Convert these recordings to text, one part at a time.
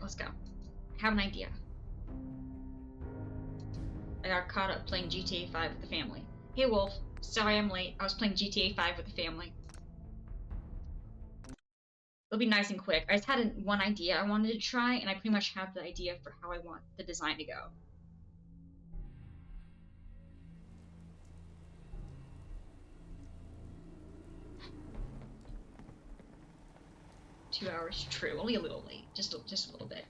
let's go. I have an idea. I got caught up playing GTA 5 with the family. Hey Wolf, sorry I'm late. I was playing GTA 5 with the family. It'll be nice and quick. I just had one idea I wanted to try, and I pretty much have the idea for how I want the design to go. $2 true. Only a little late. Just a little bit.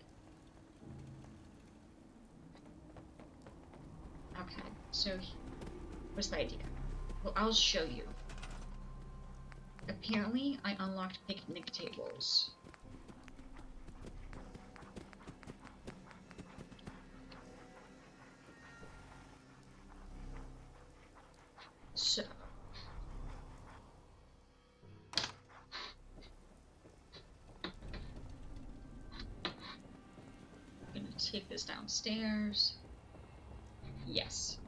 Okay, so what's the idea? Well, I'll show you. Apparently, I unlocked picnic tables. So... I'm gonna take this downstairs. Yes.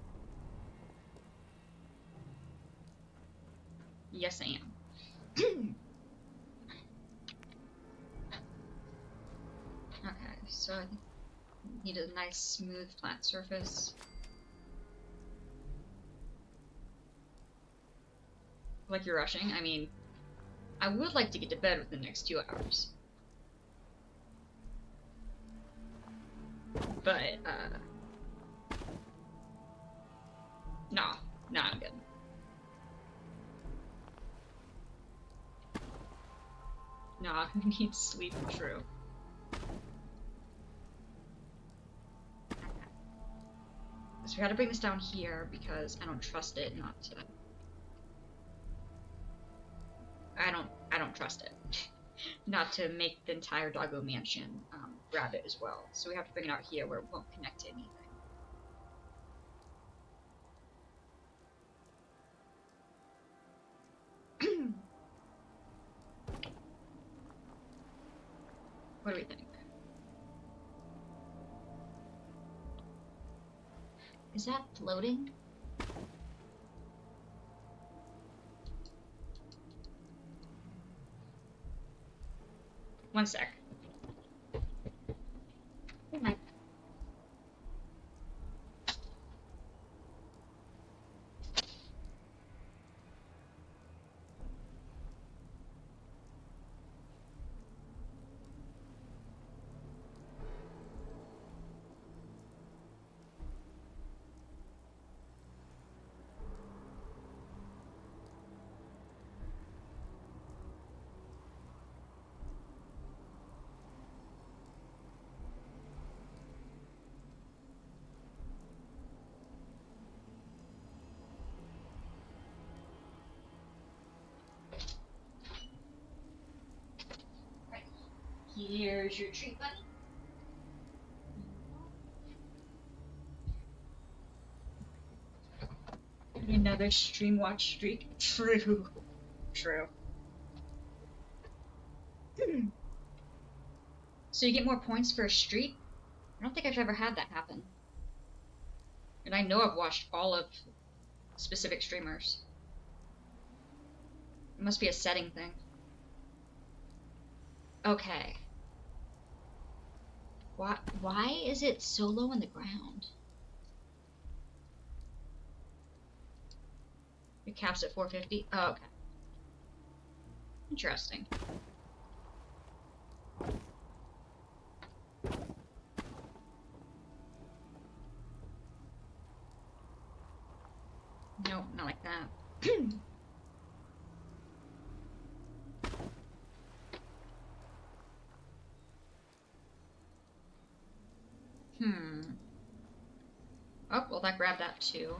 Yes, I am. Okay, so I need a nice, smooth, flat surface. Like you're rushing? I mean, I would like to get to bed within the next 2 hours. But, nah, I'm good. Nah, who needs sleep? True. Okay. So we gotta bring this down here because I don't trust it not to... I don't trust it. Not to make the entire Doggo mansion grab it as well. So we have to bring it out here where it won't connect to anything. What do we think? Is that floating? One sec. Oh my. Here's your treat, buddy. Another stream watch streak. True. True. So you get more points for a streak? I don't think I've ever had that happen. And I know I've watched all of specific streamers. It must be a setting thing. Okay. Why is it so low on the ground? It caps at 450? Oh, okay. Interesting. No, not like that. Oh, well, that grabbed that too.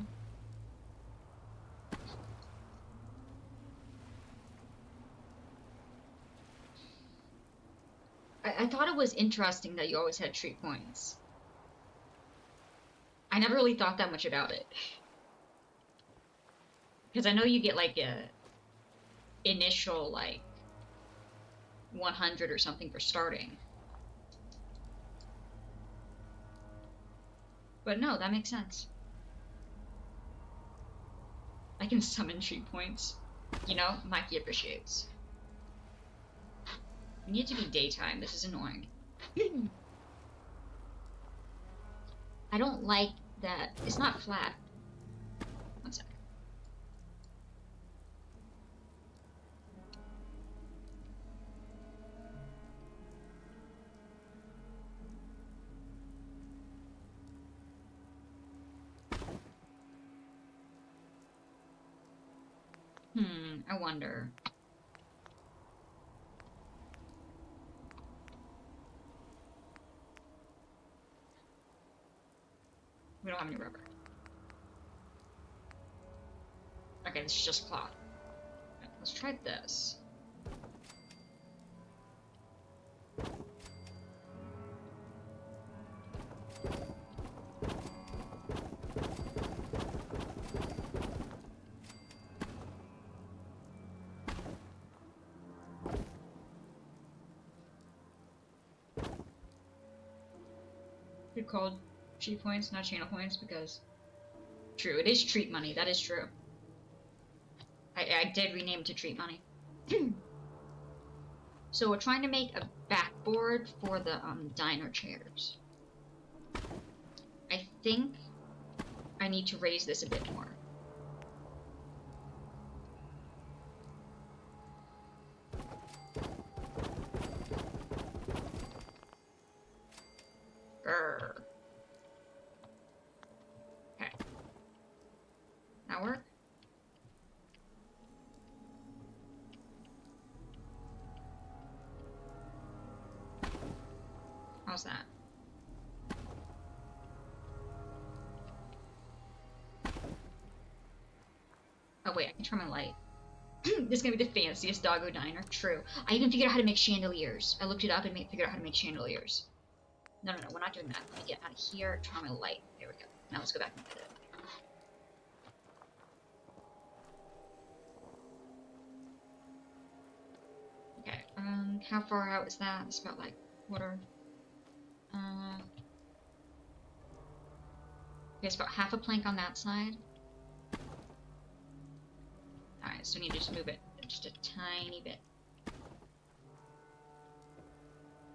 I thought it was interesting that you always had treat points. I never really thought that much about it. Because I know you get like a initial like 100 or something for starting. But no, that makes sense. I can summon treat points. You know, Mikey appreciates. We need to be daytime. This is annoying. I don't like that. It's not flat. One sec. I wonder. We don't have any rubber. Okay, this is just cloth. Okay, let's try this. They're called cheat points, not channel points, because true, it is treat money. That is true. I did rename it to treat money. So we're trying to make a backboard for the diner chairs. I think I need to raise this a bit more. Grr. Okay. That work? How's that? Oh wait, I can turn my light. This is gonna be the fanciest doggo diner. True. I even figured out how to make chandeliers. I looked it up and figured out how to make chandeliers. No, we're not doing that. Let me get out of here, turn on my light. There we go. Now let's go back and edit it. Okay, how far out is that? It's about like quarter. Okay, it's about half a plank on that side. Alright, so we need to just move it just a tiny bit.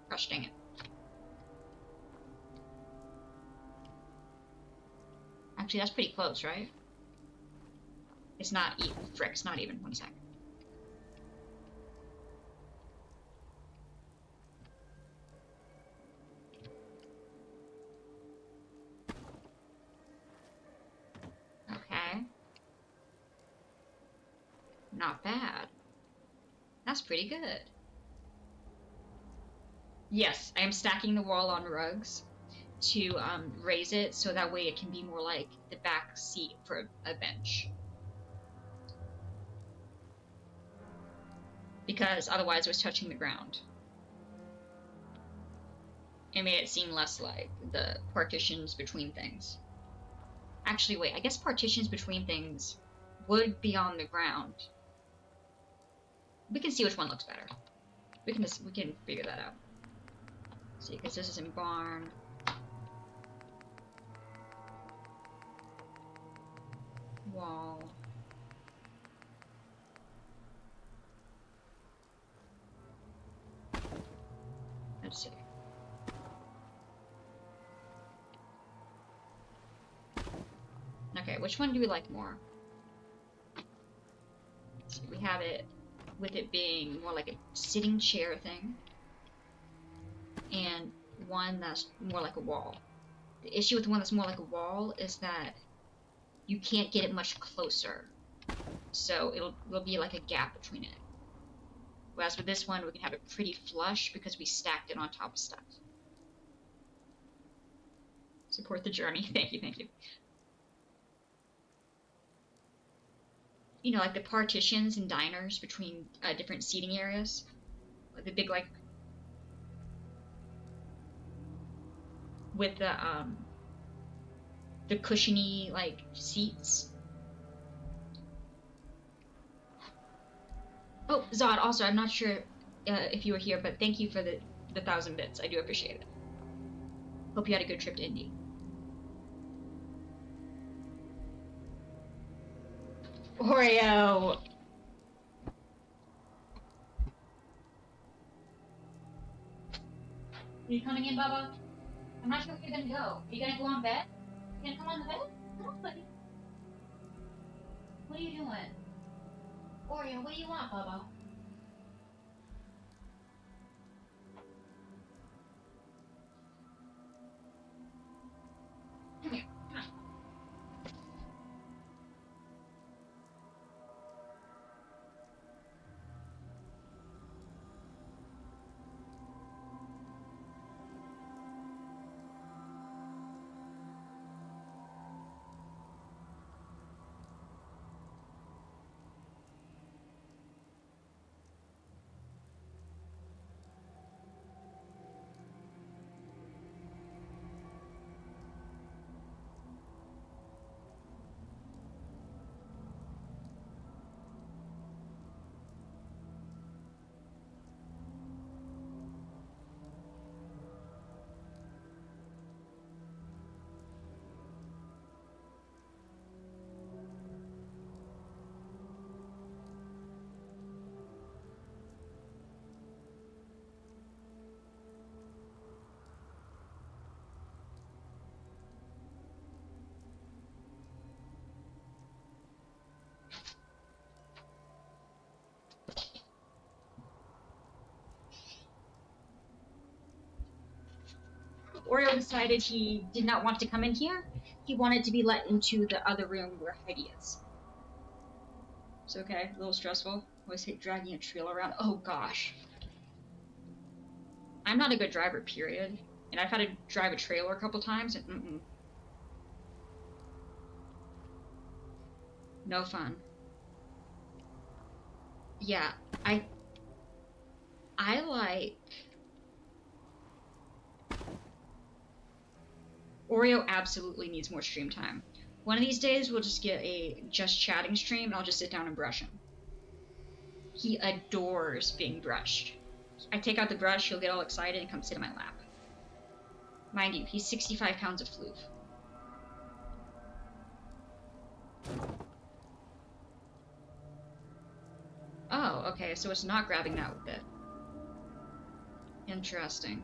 Gosh dang it. Actually, that's pretty close, right? It's not even. Frick, it's not even. 1 sec. Okay. Not bad. That's pretty good. Yes, I am stacking the wall on rugs to raise it so that way it can be more like the back seat for a bench. Because otherwise it was touching the ground. It made it seem less like the partitions between things. Actually, wait, I guess partitions between things would be on the ground. We can see which one looks better. We can figure that out. See, because this is in barn. Wall. Let's see. Okay, which one do we like more? Let's see, we have it with it being more like a sitting chair thing, and one that's more like a wall. The issue with the one that's more like a wall is that you can't get it much closer, so there'll be like a gap between it. Whereas with this one, we can have it pretty flush because we stacked it on top of stuff. Support the journey. Thank you, thank you. You know, like the partitions in diners between different seating areas. Like the big, like, with the cushiony, like, seats. Oh, Zod, also, I'm not sure if you were here, but thank you for the 1,000 bits. I do appreciate it. Hope you had a good trip to Indy. Oreo! Are you coming in, Bubba? I'm not sure where you're gonna go. Are you gonna go on bed? You gonna come on the bed? No, buddy. What are you doing? Oreo, what do you want, Bubba? Come here. Come on. Oreo decided he did not want to come in here. He wanted to be let into the other room where Heidi is. It's okay, a little stressful. Always hate dragging a trailer around. Oh gosh. I'm not a good driver, period. And I've had to drive a trailer a couple times, and no fun. Yeah, I like... Oreo absolutely needs more stream time. One of these days, we'll just get a just chatting stream, and I'll just sit down and brush him. He adores being brushed. I take out the brush, he'll get all excited and come sit in my lap. Mind you, he's 65 pounds of floof. Oh, okay, so it's not grabbing that with it. Interesting.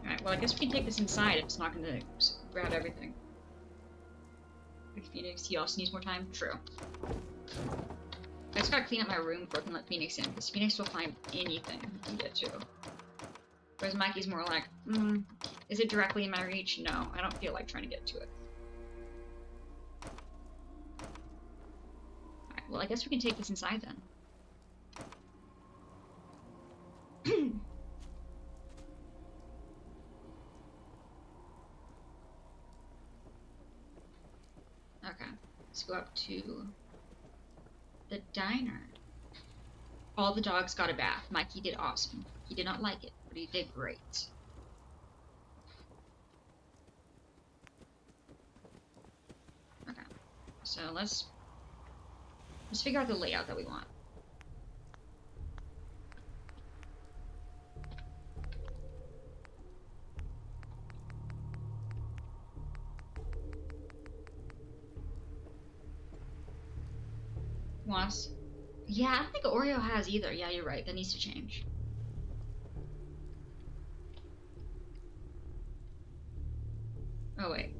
Alright, well I guess we can take this inside if it's not gonna grab everything. Phoenix, he also needs more time? True. I just gotta clean up my room before I can let Phoenix in, because Phoenix will find anything he can get to. Whereas Mikey's more like, is it directly in my reach? No, I don't feel like trying to get to it. Alright, well I guess we can take this inside then. Okay, let's go up to the diner. All the dogs got a bath. Mikey did awesome. He did not like it, but he did great. Okay, so let's figure out the layout that we want. Was? Yeah, I don't think Oreo has either. Yeah, you're right. That needs to change. Oh, wait.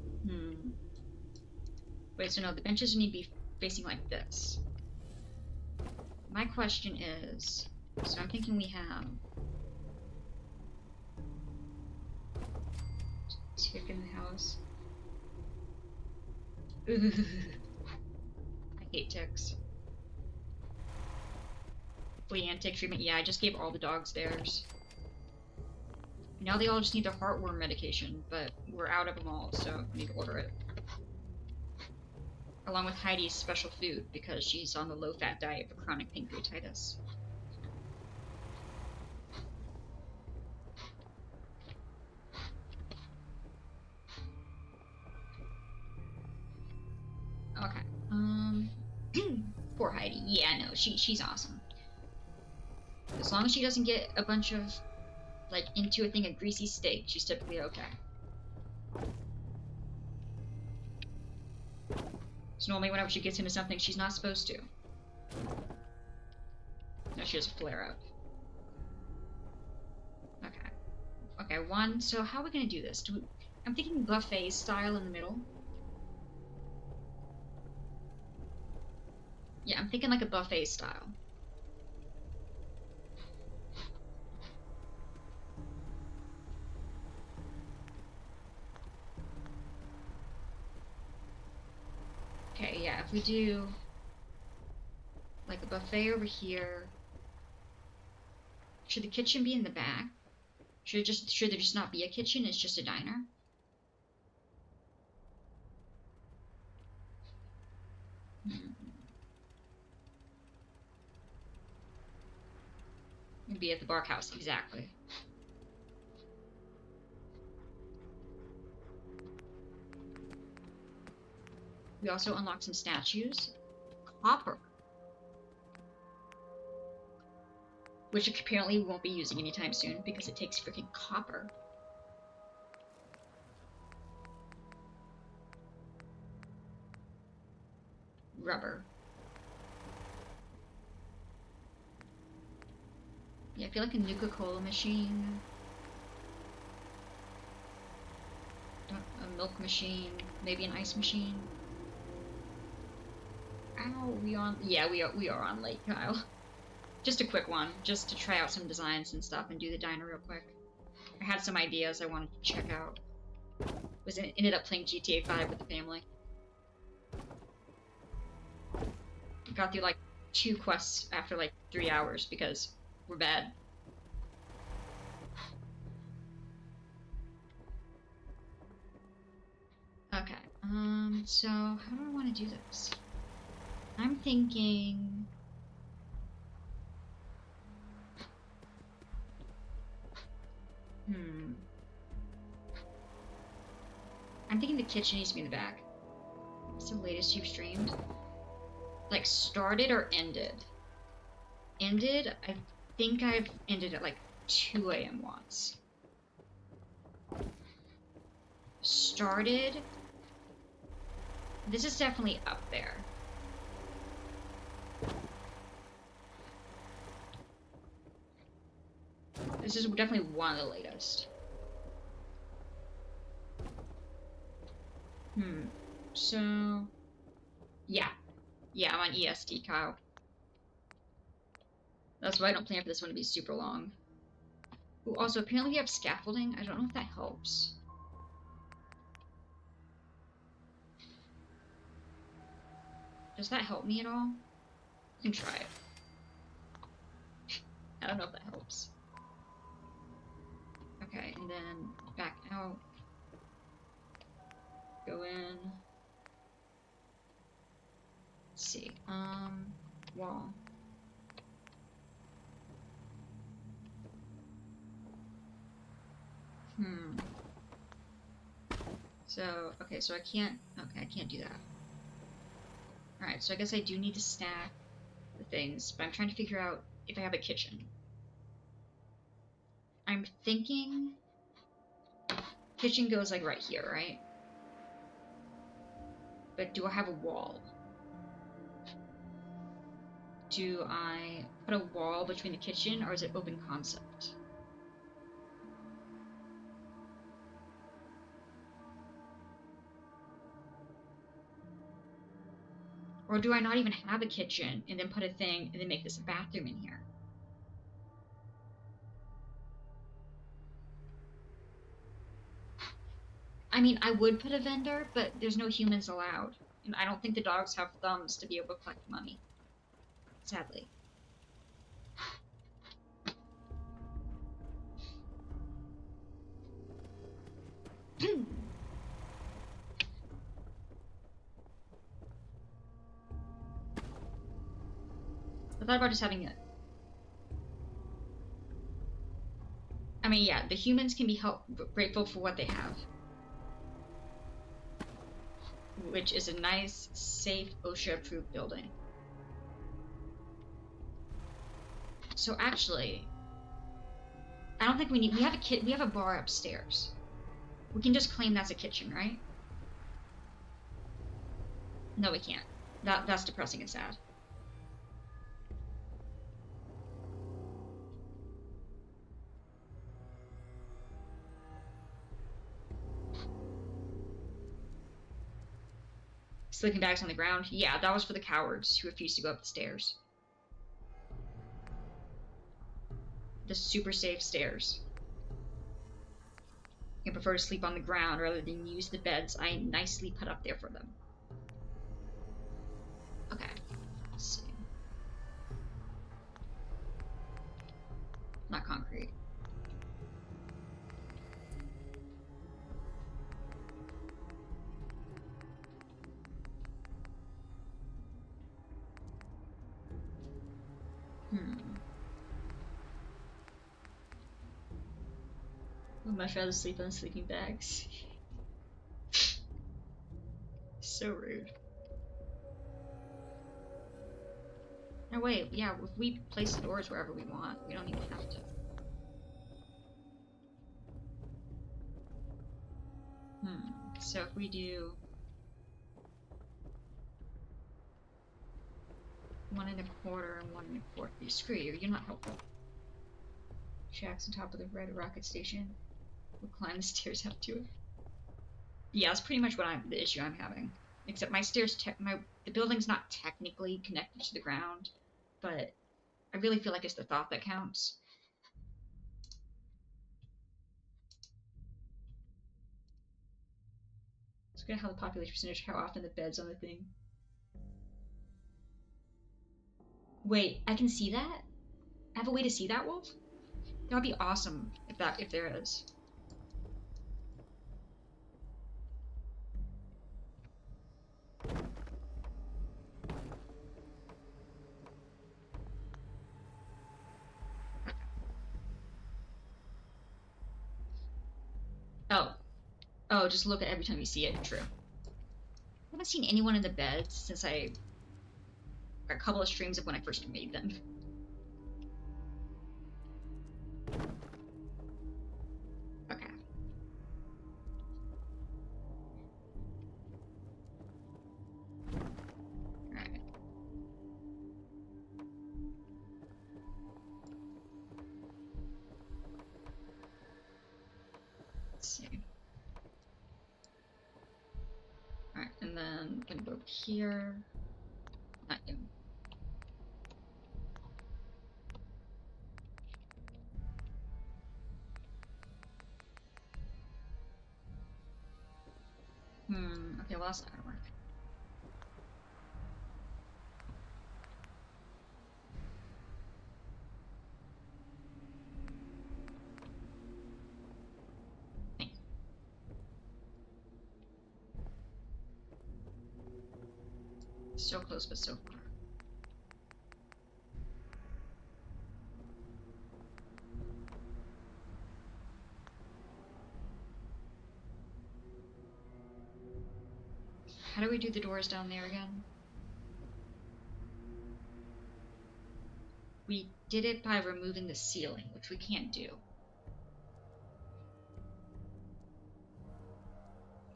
Wait, so no, the benches need to be facing like this. My question is, so I'm thinking we have... Tick in the house. Ugh. I hate ticks. Flea and tick treatment. Yeah, I just gave all the dogs theirs. Now they all just need their heartworm medication, but we're out of them all, so we need to order it. Along with Heidi's special food, because she's on the low-fat diet for chronic pancreatitis. Okay. Poor Heidi. Yeah, no, she's awesome. As long as she doesn't get a bunch of, like, into a thing of greasy steak, she's typically okay. So normally whenever she gets into something she's not supposed to. No, she has a flare-up. Okay. Okay, one. So how are we gonna do this? I'm thinking buffet style in the middle. Yeah, I'm thinking like a buffet style. Okay, yeah, if we do like a buffet over here. Should the kitchen be in the back? Should there just not be a kitchen? It's just a diner? It'd be at the bar house, exactly. We also unlocked some statues. Copper. Which apparently we won't be using anytime soon because it takes freaking copper. Rubber. Yeah, I feel like a Nuka-Cola machine. A milk machine. Maybe an ice machine. Ow, we on? Yeah, we are on Lake Kyle. Just a quick one, just to try out some designs and stuff and do the diner real quick. I had some ideas I wanted to check out. Ended up playing GTA 5 with the family. Got through like 2 quests after like 3 hours because we're bad. Okay, so how do I want to do this? I'm thinking... I'm thinking the kitchen needs to be in the back. What's the latest you've streamed? Like, started or ended? Ended? I think I've ended at like 2 a.m. once. Started? This is definitely up there. This is definitely one of the latest. So... Yeah. Yeah, I'm on ESD, Kyle. That's why I don't plan for this one to be super long. Ooh, also, apparently we have scaffolding. I don't know if that helps. Does that help me at all? You can try it. I don't know if that helps. Okay, and then back out. Go in. Let's see. Wall. So, okay, so I can't do that. Alright, so I guess I do need to stack the things, but I'm trying to figure out if I have a kitchen. I'm thinking kitchen goes like right here, right? But do I have a wall? Do I put a wall between the kitchen, or is it open concept? Or do I not even have a kitchen and then put a thing and then make this a bathroom in here? I mean, I would put a vendor, but there's no humans allowed. And I don't think the dogs have thumbs to be able to collect money. Sadly. I thought about just having it. I mean, yeah, the humans can be grateful for what they have. Which is a nice, safe, OSHA-approved building. So actually, I don't think we need. We have a bar upstairs. We can just claim that's a kitchen, right? No, we can't. That's depressing and sad. Sleeping bags on the ground. Yeah, that was for the cowards who refused to go up the stairs. The super safe stairs. They prefer to sleep on the ground rather than use the beds I nicely put up there for them. Okay, let's see. Not concrete. I'd much rather sleep on sleeping bags. So rude. No, wait, yeah, if we place the doors wherever we want, we don't even have to. So if we do 1 1/4 and 1 1/4, screw you, you're not helpful. Shacks on top of the red rocket station. We'll climb the stairs up to it. Yeah, that's pretty much the issue I'm having. Except my stairs, the building's not technically connected to the ground, but I really feel like it's the thought that counts. Let's look at how the population percentage, how often the bed's on the thing. Wait, I can see that? I have a way to see that, Wolf? That would be awesome if there is. Oh. Oh, just look at every time you see it. True. I haven't seen anyone in the beds since a couple of streams of when I first made them. Okay. Alright. Let's see. Alright, and then I'm gonna go here. Not you. Okay, well that's not gonna work. So close, but so far. How do we do the doors down there again? We did it by removing the ceiling, which we can't do.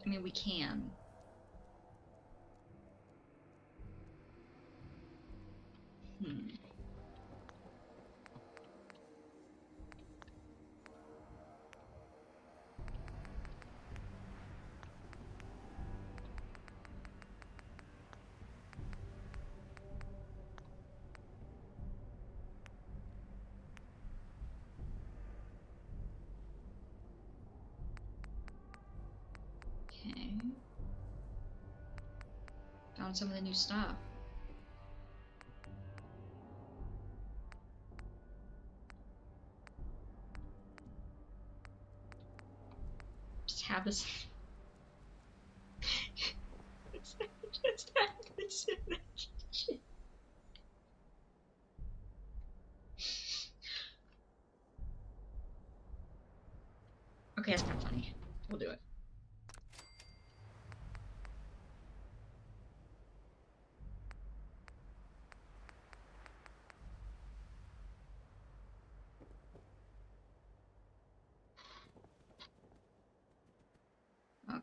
I mean, we can. Okay. Found some of the new stuff. Just have this. Just have this imagination. Okay, that's kind of funny. We'll do it.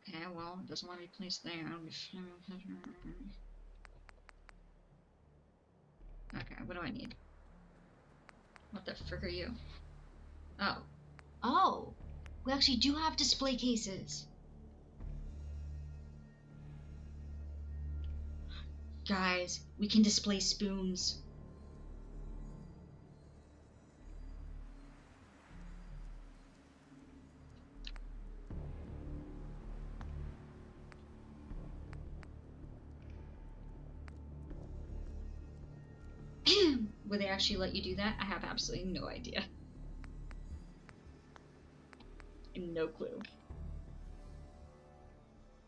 Okay, well, it doesn't want to be placed there. Okay, what do I need? What the frick are you? Oh. Oh! We actually do have display cases! Guys, we can display spoons. Would they actually let you do that? I have absolutely no idea. No clue.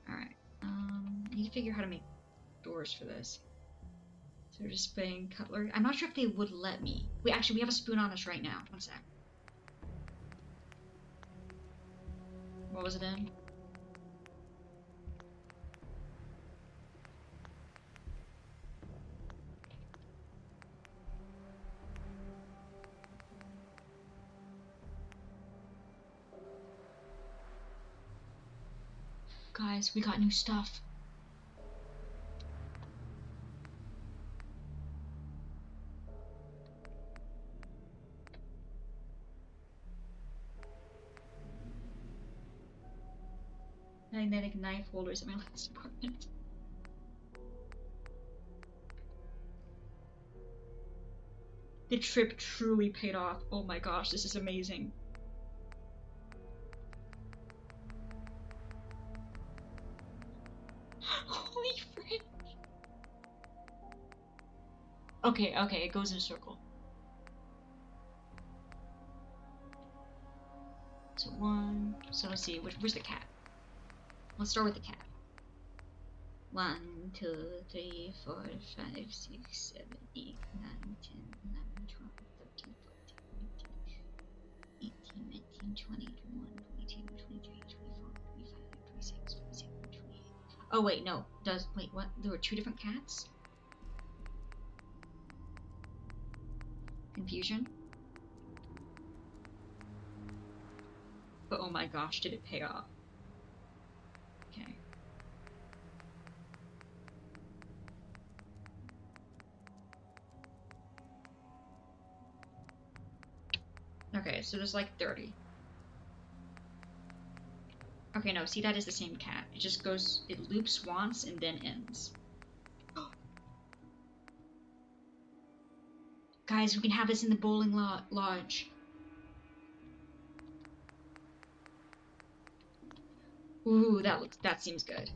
Alright. I need to figure out how to make doors for this. So we're displaying cutlery. I'm not sure if they would let me. Wait, actually, we have a spoon on us right now. One sec. What was it in? Guys, we got new stuff. Magnetic knife holders in my last apartment. The trip truly paid off. Oh my gosh, this is amazing. Holy frick. Okay, okay, it goes in a circle. So one, so let's see, where's the cat? Let's start with the cat. 1, 2, 3, 4, 5, 6, 7, 8, 9, 10, 11, 12, 13, 14, 15, 18, 19, 20, 21, 22, 23, 24, 25, 26, 27, 28. Oh wait, no. Wait, what? There were 2 different cats? Confusion? But oh my gosh, did it pay off. Okay. Okay, so there's like 30. Okay, no, see, that is the same cat. It just goes, it loops once and then ends. Guys, we can have this in the bowling lodge. Ooh, that seems good.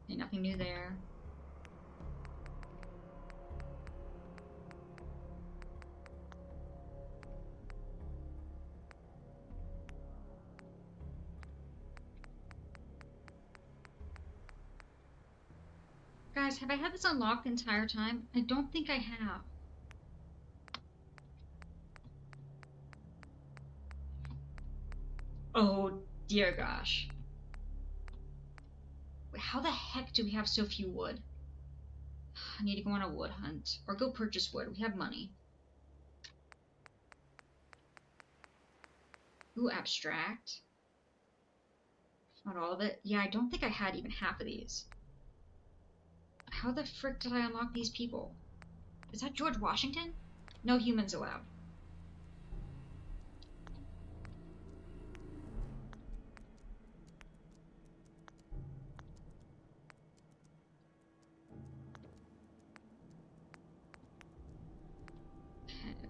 Okay, nothing new there. Guys, have I had this unlocked the entire time? I don't think I have. Oh, dear gosh. Wait, how the heck do we have so few wood? I need to go on a wood hunt. Or go purchase wood. We have money. Ooh, abstract. Not all of it. Yeah, I don't think I had even half of these. How the frick did I unlock these people? Is that George Washington? No humans allowed.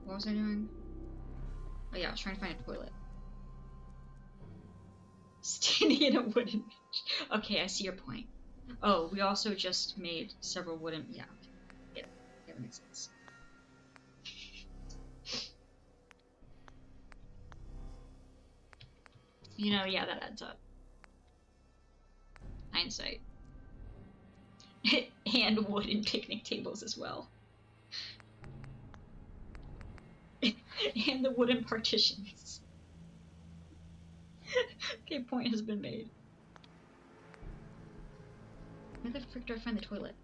What was I doing? Oh yeah, I was trying to find a toilet. Standing in a wooden bench. Okay, I see your point. Oh, we also just made several wooden... Yeah, okay. Yeah, that makes sense. You know, yeah, that adds up. Hindsight. And wooden picnic tables as well. And the wooden partitions. Okay, point has been made. Where the frick do I find the toilet?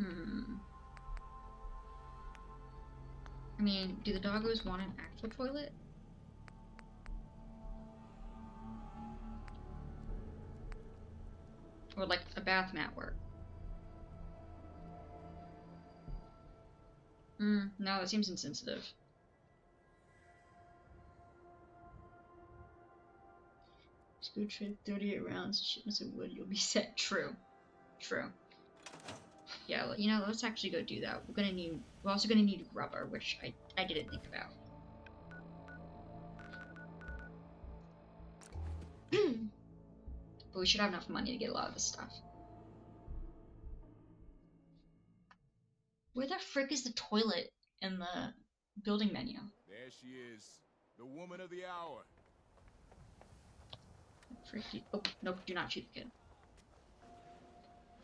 Hmm. I mean, do the doggos want an actual toilet? Or like a bath mat work? No, that seems insensitive. Screw trip, 38 rounds, shipments of wood, you'll be set. True. True. Yeah, you know, let's actually go do that. We're also gonna need rubber, which I didn't think about. But we should have enough money to get a lot of this stuff. Where the frick is the toilet in the building menu? There she is, the woman of the hour. Frick. Oh, nope, do not shoot the kid.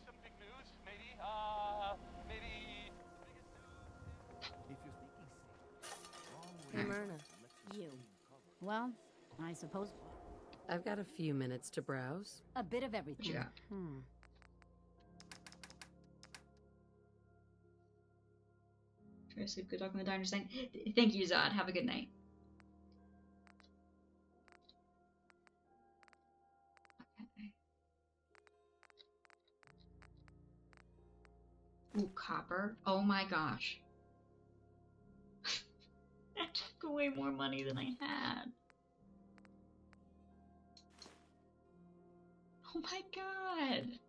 Some big news, maybe, maybe the biggest news. If you're thinking Hey, Alright. Myrna. You. Well, I suppose I've got a few minutes to browse. a bit of What everything. you got? Try to sleep. Good luck on the diner's thing. Thank you, Zod. Have a good night. Okay. Ooh, copper. Oh my gosh. That took away more money than I had. Oh my god.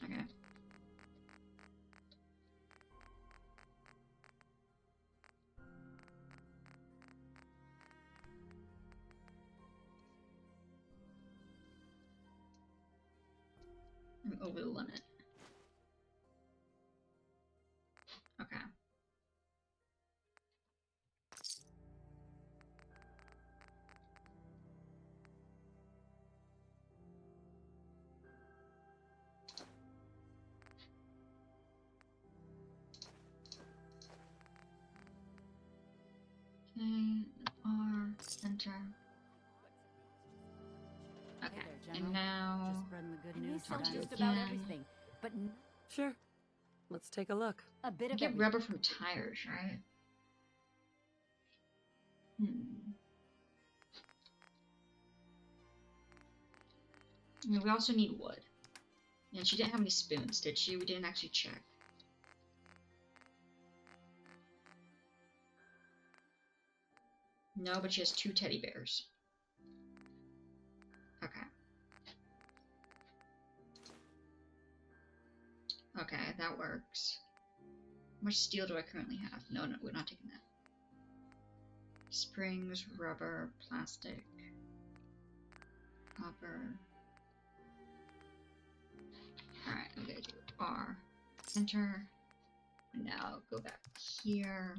Okay. I'm over the limit. Okay. Okay, R, enter. Hey Okay, there, and General. now Just spreading the good I need news to talk that to you I'm just about again. everything, but Sure. Let's take a look. a bit you of get everything. rubber from tires, right? I mean, we also need wood. And she didn't have any spoons, did she? We didn't actually check. No, but she has 2 teddy bears. Okay. Okay, that works. How much steel do I currently have? No, we're not taking that. Springs, rubber, plastic, copper. Alright, I'm gonna do R. Enter. And now go back here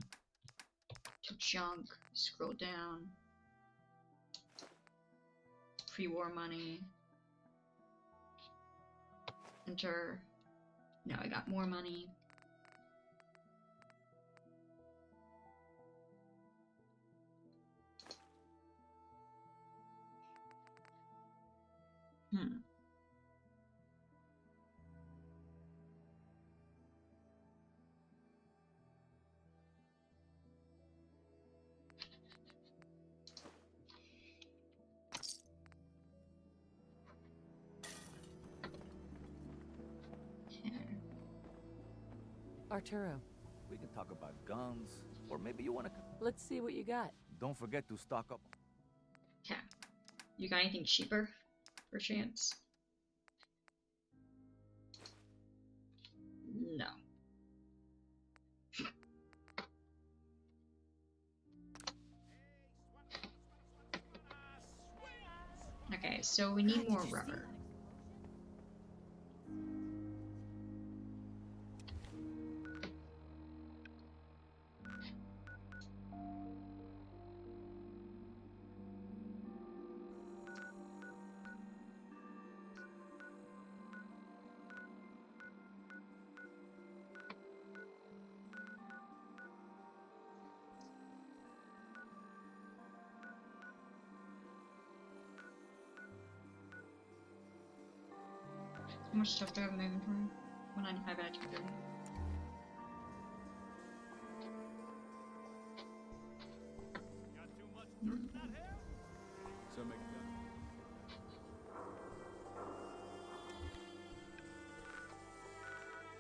to junk. Scroll down. Pre-war money. Enter. Now I got more money. Arturo, We can talk about guns, or maybe you wanna. let's see what you got. Don't forget to stock up. Okay. You got anything cheaper? Per chance? No. Okay, so we need more rubber. How much stuff do I have in my inventory? 195 out of 230. So make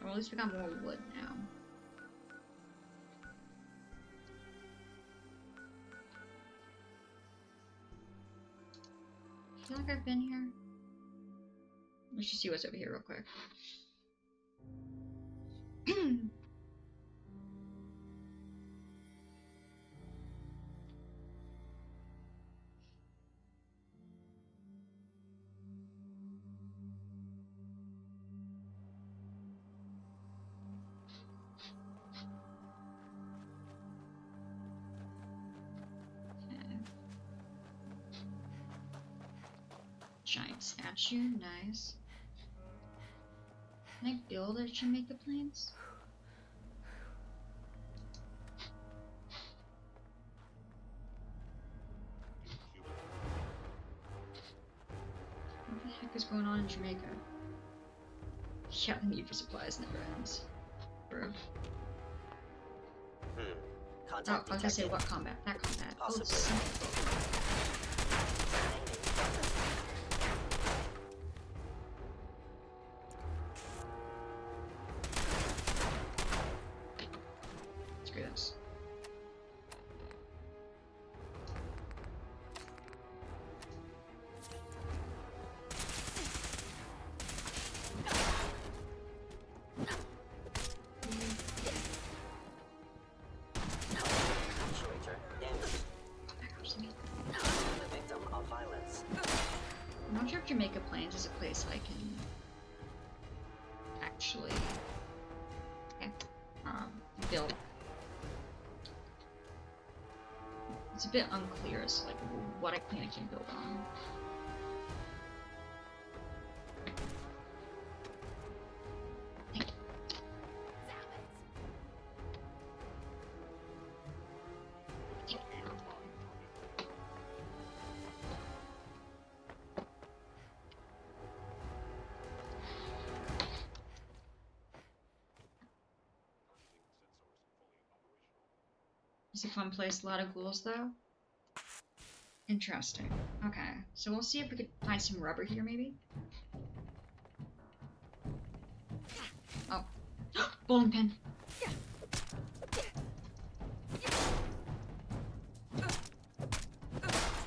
Well, at least we got more wood now. I feel like I've been here. Let's just see what's over here real quick. Giant statue, nice. Can I build a Jamaica planes? What the heck is going on in Jamaica? Yeah, the need for supplies never ends. Bro. Oh, Contact I was gonna say detected. what combat? That combat. Oh, Possibly. simple. Screw this. Actuator damaged. The victim of violence. I'm not sure if Jamaica Plains is a place I can actually build. It's a bit unclear as to, like, what I can build on. Thank you. It's a fun place, a lot of ghouls though. Interesting. Okay, so we'll see if we could find some rubber here maybe. Oh. Bowling pin!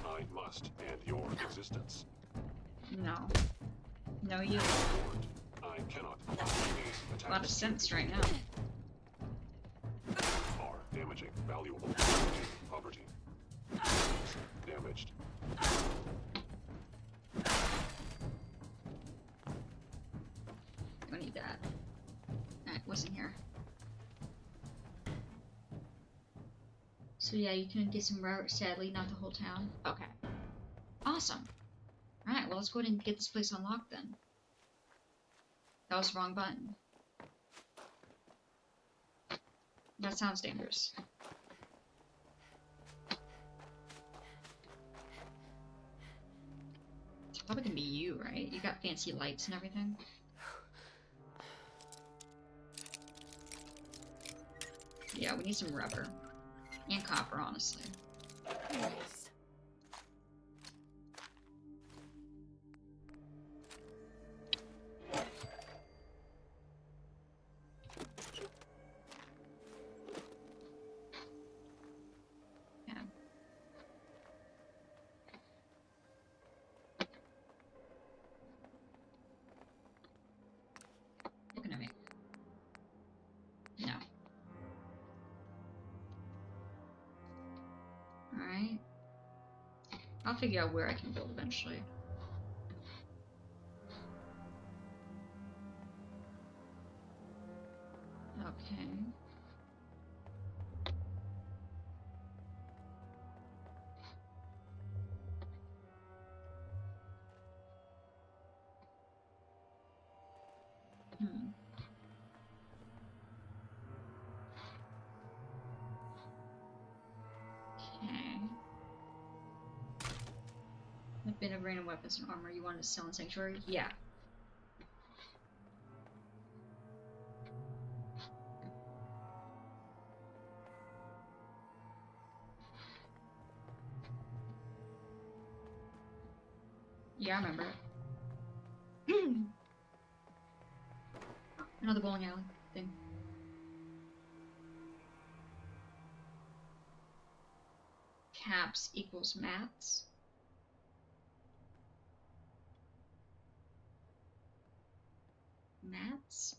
I must end your existence. No. No you. I cannot. A lot of sense right now. Are damaging valuable property. Damaged. Don't need that. Alright, wasn't here. So yeah, you couldn't get some rubber, sadly, not the whole town. Okay. Awesome. Alright, well let's go ahead and get this place unlocked then. That was the wrong button. That sounds dangerous. It's probably gonna be you, right? You got fancy lights and everything. Yeah, we need some rubber. And copper, honestly. Nice. Yeah. Looking at me. No. Alright. I'll figure out where I can build eventually. Okay. Hmm. Okay. A bit of random weapons and armor you wanted to sell in Sanctuary? Yeah. Yeah, I remember it. Another bowling alley thing. Caps equals mats. Mats?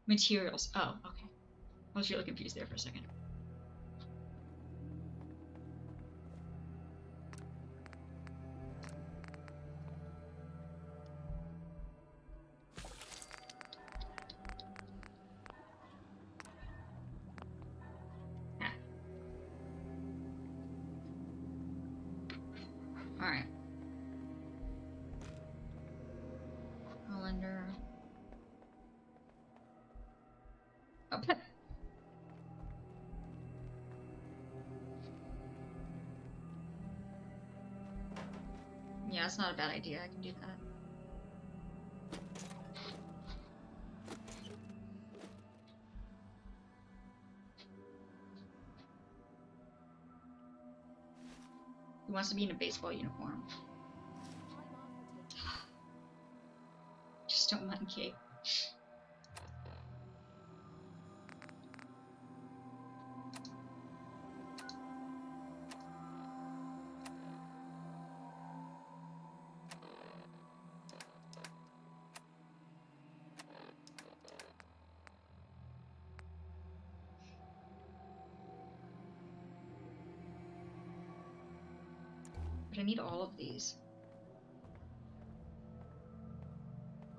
Materials. Oh, okay. I was really confused there for a second. Ah. Alright. Hollander. Oh, yeah, that's not a bad idea. I can do that. He wants to be in a baseball uniform. Just don't mind cake. But I need all of these.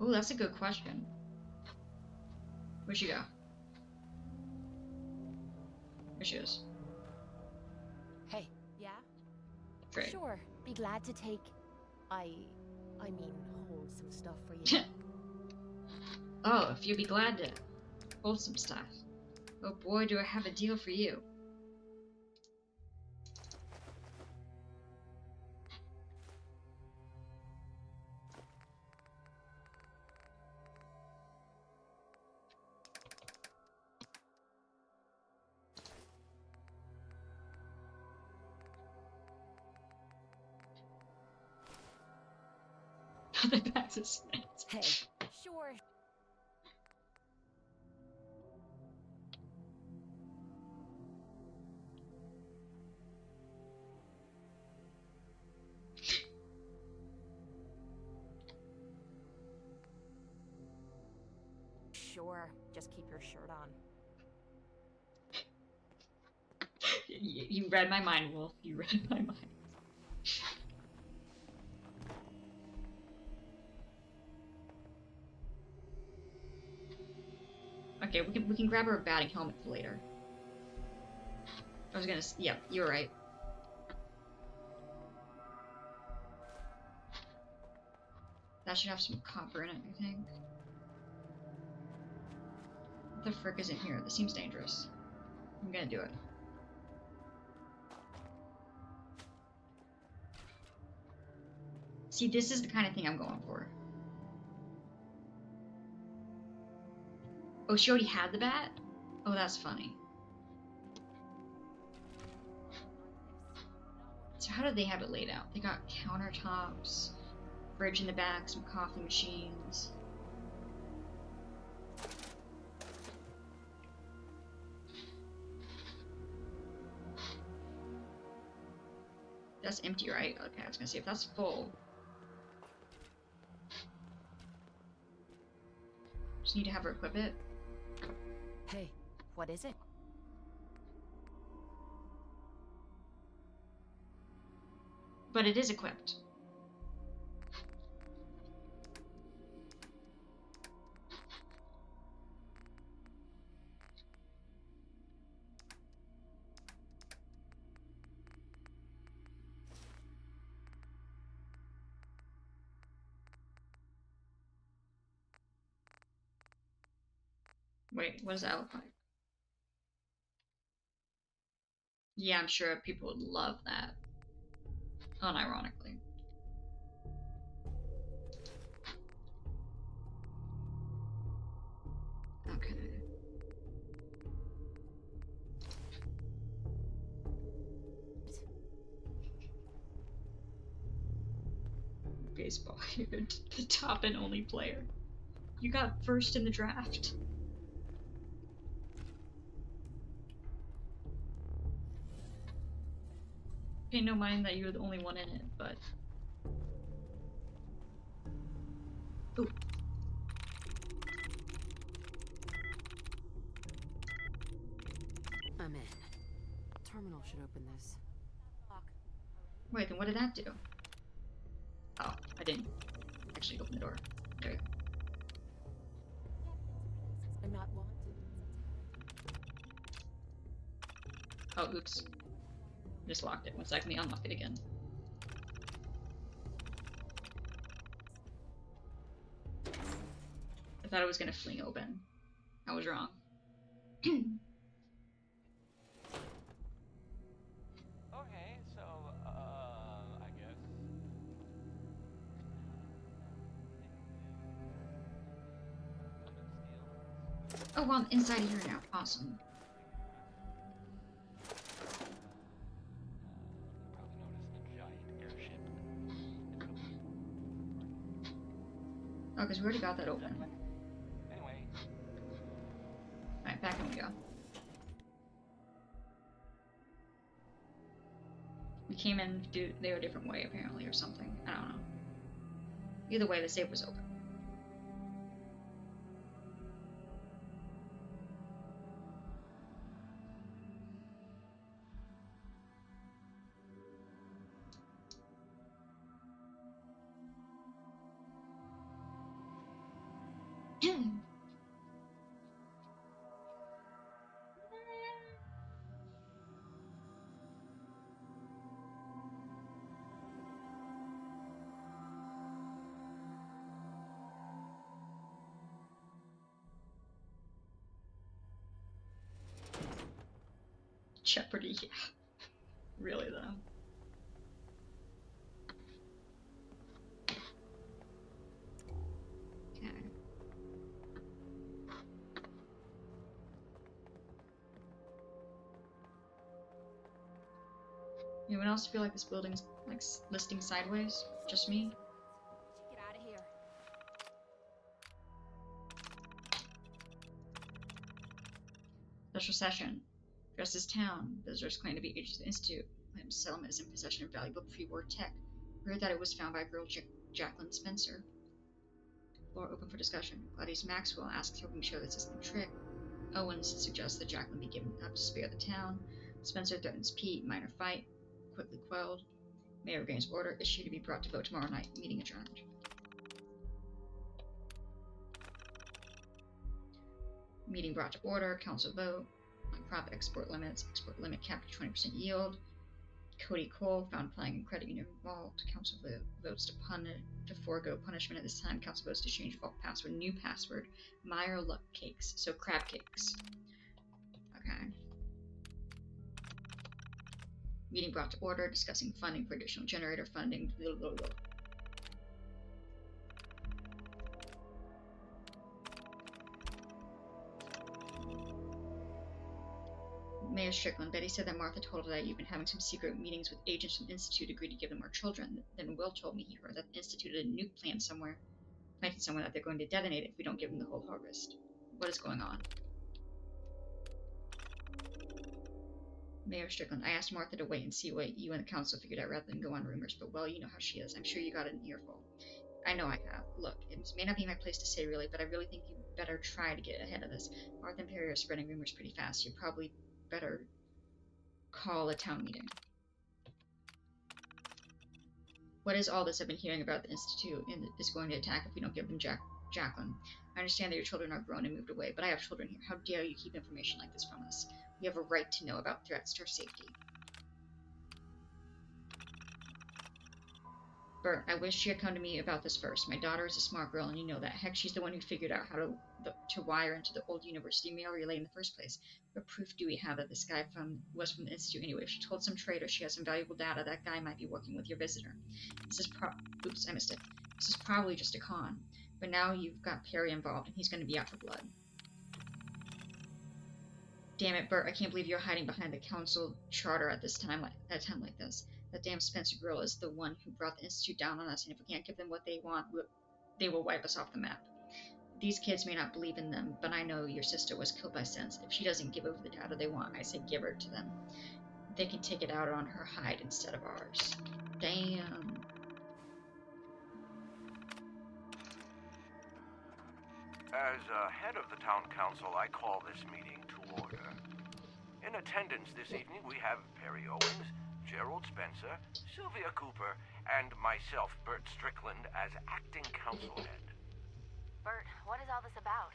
Oh, that's a good question. Where'd she go? There she is. Hey. Yeah? Great. Sure. Be glad to take... I mean, hold some stuff for you. Oh, if you'd be glad to hold some stuff. Oh boy, do I have a deal for you. The bags of snacks. Hey. Sure. Sure. Just keep your shirt on. You read my mind, Wolf. You read my mind. Okay, we can grab her a batting helmet for later. I was gonna. Yeah, you're right. That should have some copper in it, I think. What the frick is in here? This seems dangerous. I'm gonna do it. See, this is the kind of thing I'm going for. Oh, she already had the bat? Oh, that's funny. So how did they have it laid out? They got countertops, fridge in the back, some coffee machines. That's empty, right? Okay, I was gonna say, if that's full... Just need to have her equip it. Hey. What is it? But it is equipped. Wait, what does that look like? Yeah, I'm sure people would love that. Unironically. baseball. You're the top and only player. You got first in the draft. Pay no mind that you're the only one in it, but... Ooh. I'm in. Terminal should open this. Wait, then what did that do? Oh, I didn't actually open the door. There you go. I'm not wanted. Oh, oops. Just locked it. One second, let me unlock it again. I thought it was gonna fling open. I was wrong. Okay, so, I guess. Oh, well, I'm inside here now. Awesome. Oh, because we already got that open. Anyway, Alright, back in we go. We came in they were a different way, apparently, or something. I don't know. Either way, the safe was open. Jeopardy, yeah. Really, though. Okay. Anyone else feel like this building's, like, listing sideways? Just me? Get out of here. Special session. Dresses town. Visitors claim to be agents of the Institute. Claims settlement is in possession of valuable pre-war tech. Heard that it was found by girl Jacqueline Spencer. Floor open for discussion. Gladys Maxwell asks hoping to show the system trick. Owens suggests that Jacqueline be given up to spare the town. Spencer threatens Pete. Minor fight. Quickly quelled. Mayor gains order. Issue to be brought to vote tomorrow night. Meeting adjourned. Meeting brought to order. Council vote. On crop export limits. Export limit capped to 20% yield. Cody Cole found playing in credit union vault. Council votes to forego punishment at this time. Council votes to change vault password. New password. Meyer Luck Cakes. So crab cakes. Okay. Meeting brought to order. Discussing funding for additional generator funding. Blah, blah, blah. Mayor Strickland. Betty said that Martha told her that you've been having some secret meetings with agents from the Institute agreed to give them our children. Then Will told me he heard that the Institute had a nuke planted somewhere that they're going to detonate if we don't give them the whole harvest. What is going on? Mayor Strickland. I asked Martha to wait and see what you and the council figured out rather than go on rumors, but well, you know how she is. I'm sure you got an earful. I know I have. Look, it may not be my place to say really, but I really think you better try to get ahead of this. Martha and Perry are spreading rumors pretty fast. You probably better call a town meeting. What is all this I've been hearing about the Institute and is going to attack if we don't give them Jacqueline? I understand that your children are grown and moved away, but I have children here. How dare you keep information like this from us? We have a right to know about threats to our safety. Bert, I wish you had come to me about this first. My daughter is a smart girl, and you know that. Heck, she's the one who figured out how to wire into the old university mail relay in the first place. What proof do we have that this guy was from the Institute anyway? If she told some traitor she has some valuable data, that guy might be working with your visitor. Oops, I missed it. This is probably just a con. But now you've got Perry involved, and he's going to be out for blood. Damn it, Bert, I can't believe you're hiding behind the council charter at a time like this. That damn Spencer girl is the one who brought the Institute down on us, and if we can't give them what they want, they will wipe us off the map. These kids may not believe in them, but I know your sister was killed by Sense. If she doesn't give over the data they want, I say give her to them. They can take it out on her hide instead of ours. Damn. As head of the town council, I call this meeting to order. In attendance this evening, we have Perry Owens, Gerald Spencer, Sylvia Cooper, and myself, Bert Strickland, as acting council head. Bert, what is all this about?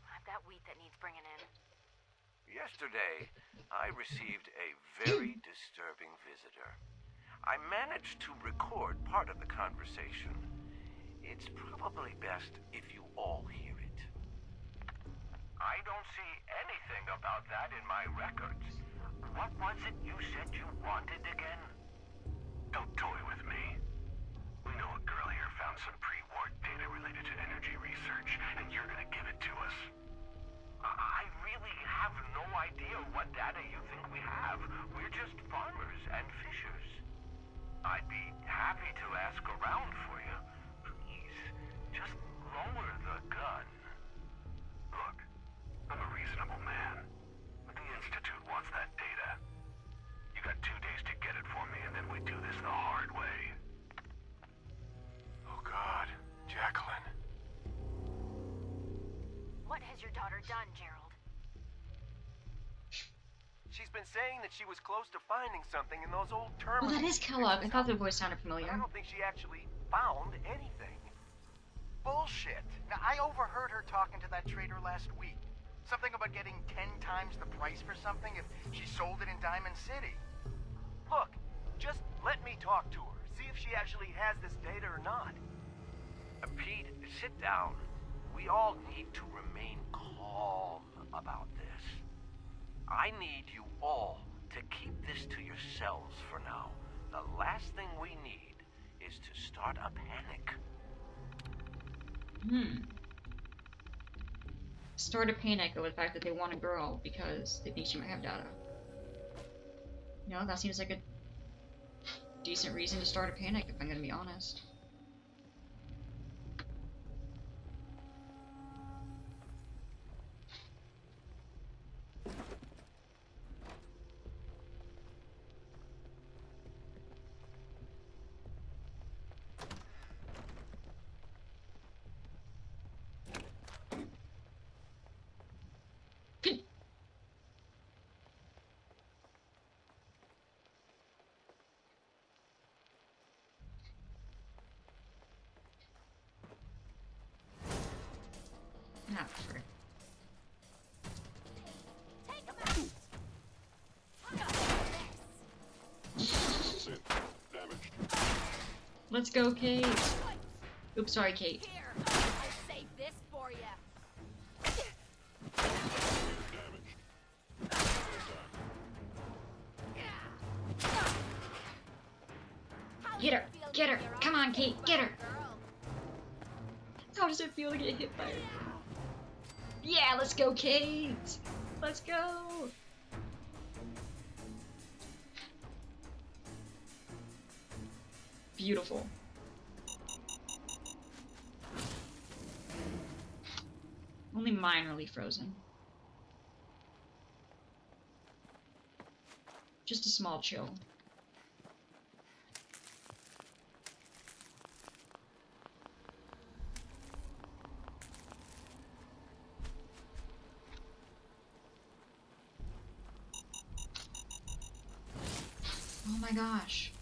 I've got wheat that needs bringing in. Yesterday, I received a very disturbing visitor. I managed to record part of the conversation. It's probably best if you all hear it. I don't see anything about that in my records. What was it you said you wanted again? Don't toy with me. We know a girl here found some pre-war data related to energy research, and you're gonna give it to us. I really have no idea what data you think we have. We're just farmers and fishers. I'd be happy to ask around for you. Please, just lower the gun. Look, I'm a reasonable man, but the Institute wants that data. You got 2 days to get it for me, and then we do this the hard way. Oh God, Jacqueline. What has your daughter done, Gerald? She's been saying that she was close to finding something in those old Oh, terminals. that is Kellogg. I thought the voice sounded familiar. I don't think she actually found anything. Bullshit. Now, I overheard her talking to that trader last week. Something about getting 10 times the price for something if she sold it in Diamond City. Look, just let me talk to her. See if she actually has this data or not. Pete, sit down. We all need to remain calm about this. I need you all to keep this to yourselves for now. The last thing we need is to start a panic. Start a panic over the fact that they want a girl because they think she might have data. You know, that seems like a decent reason to start a panic, if I'm gonna be honest. Ah, frick. Sin. Damaged. Let's go, Kate. Oops, sorry, Kate. Here, I'll save this for you. Damaged. Get her! Get her! Come on, Kate, get her! How does it feel to get hit by her? Yeah, let's go, Kate! Let's go! Beautiful. Only minorly frozen. Just a small chill. Oh my gosh.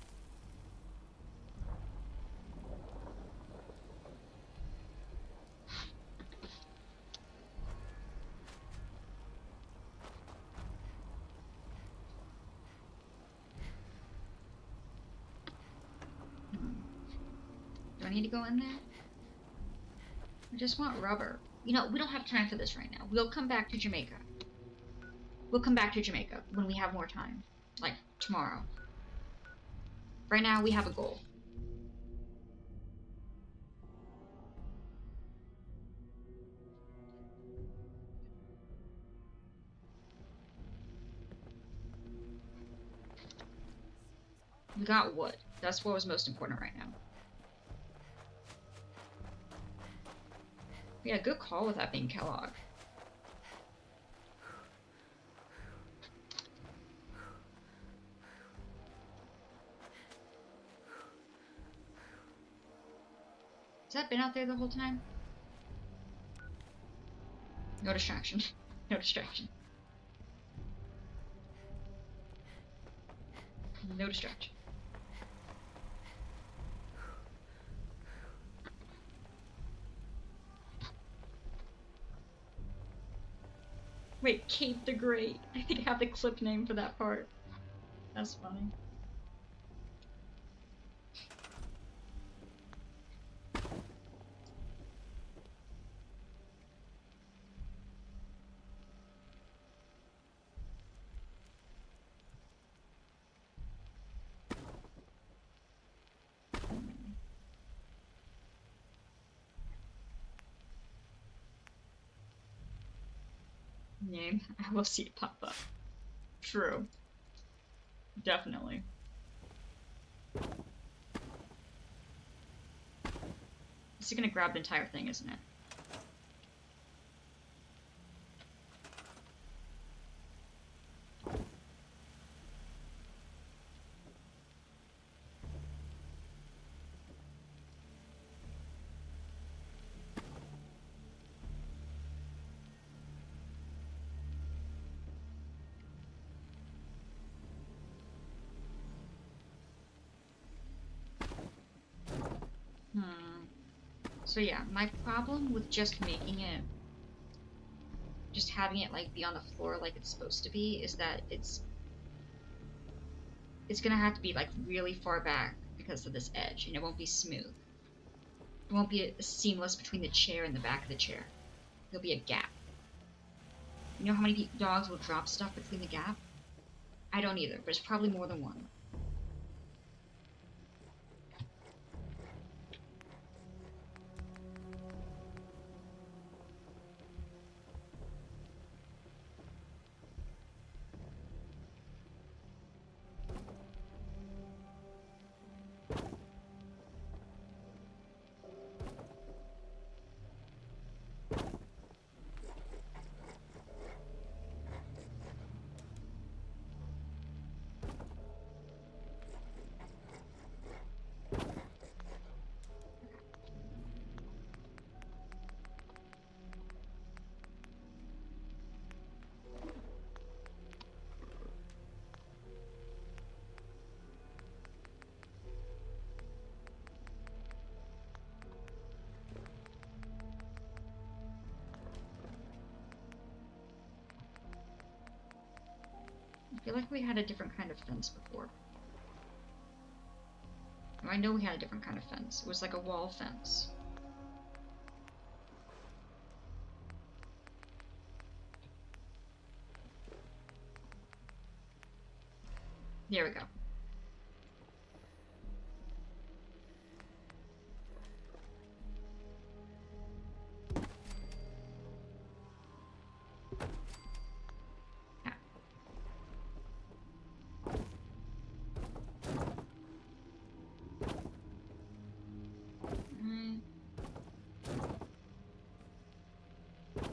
Do I need to go in there? I just want rubber. You know, we don't have time for this right now. We'll come back to Jamaica. We'll come back to Jamaica when we have more time. Like, tomorrow. Right now, we have a goal. We got wood. That's what was most important right now. Yeah, good call with that being Kellogg. Has that been out there the whole time? No distraction. No distraction. No distraction. Wait, Kate the Great. I think I have the clip name for that part. That's funny. Name. I will see it pop up. True. Definitely. This is gonna grab the entire thing, isn't it? So yeah, my problem with just making it, just having it like be on the floor like it's supposed to be, is that it's gonna have to be like really far back because of this edge, and it won't be smooth. It won't be a seamless between the chair and the back of the chair. There'll be a gap. You know how many dogs will drop stuff between the gap? I don't either, but it's probably more than one. I feel like we had a different kind of fence before. Oh, I know we had a different kind of fence. It was like a wall fence. There we go.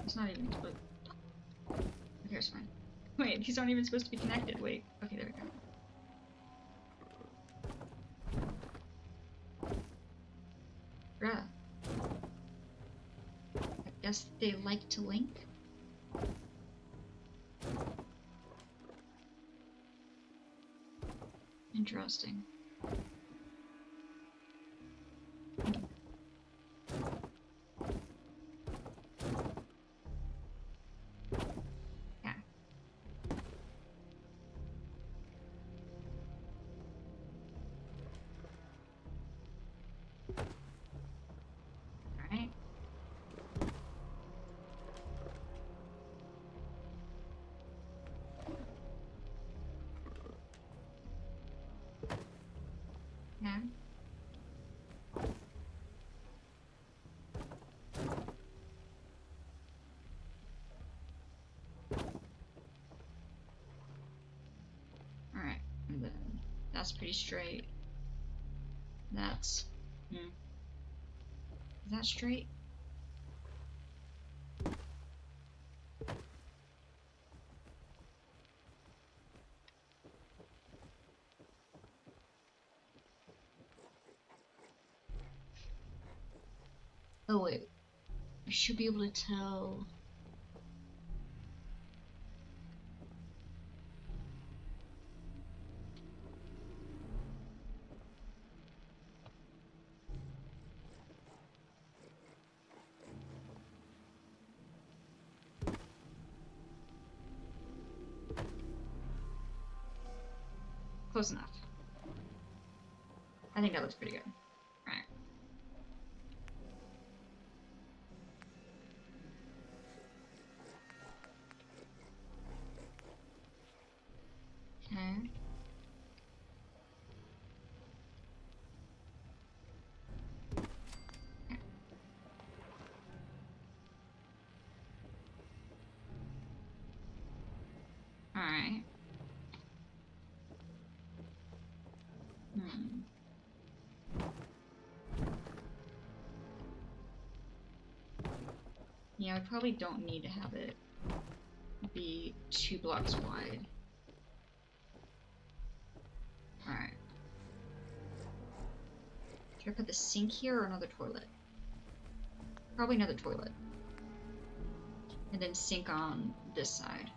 It's not even split. Okay, it's fine. Wait, these aren't even supposed to be connected. Wait. Okay, there we go. Bruh. I guess they like to link? Interesting. That's pretty straight. That's... Is that straight? Oh wait, I should be able to tell. Close enough. I think that looks pretty good. Alright. Okay. Alright. Yeah, I probably don't need to have it be 2 blocks wide. Alright. Should I put the sink here or another toilet? Probably another toilet. And then sink on this side.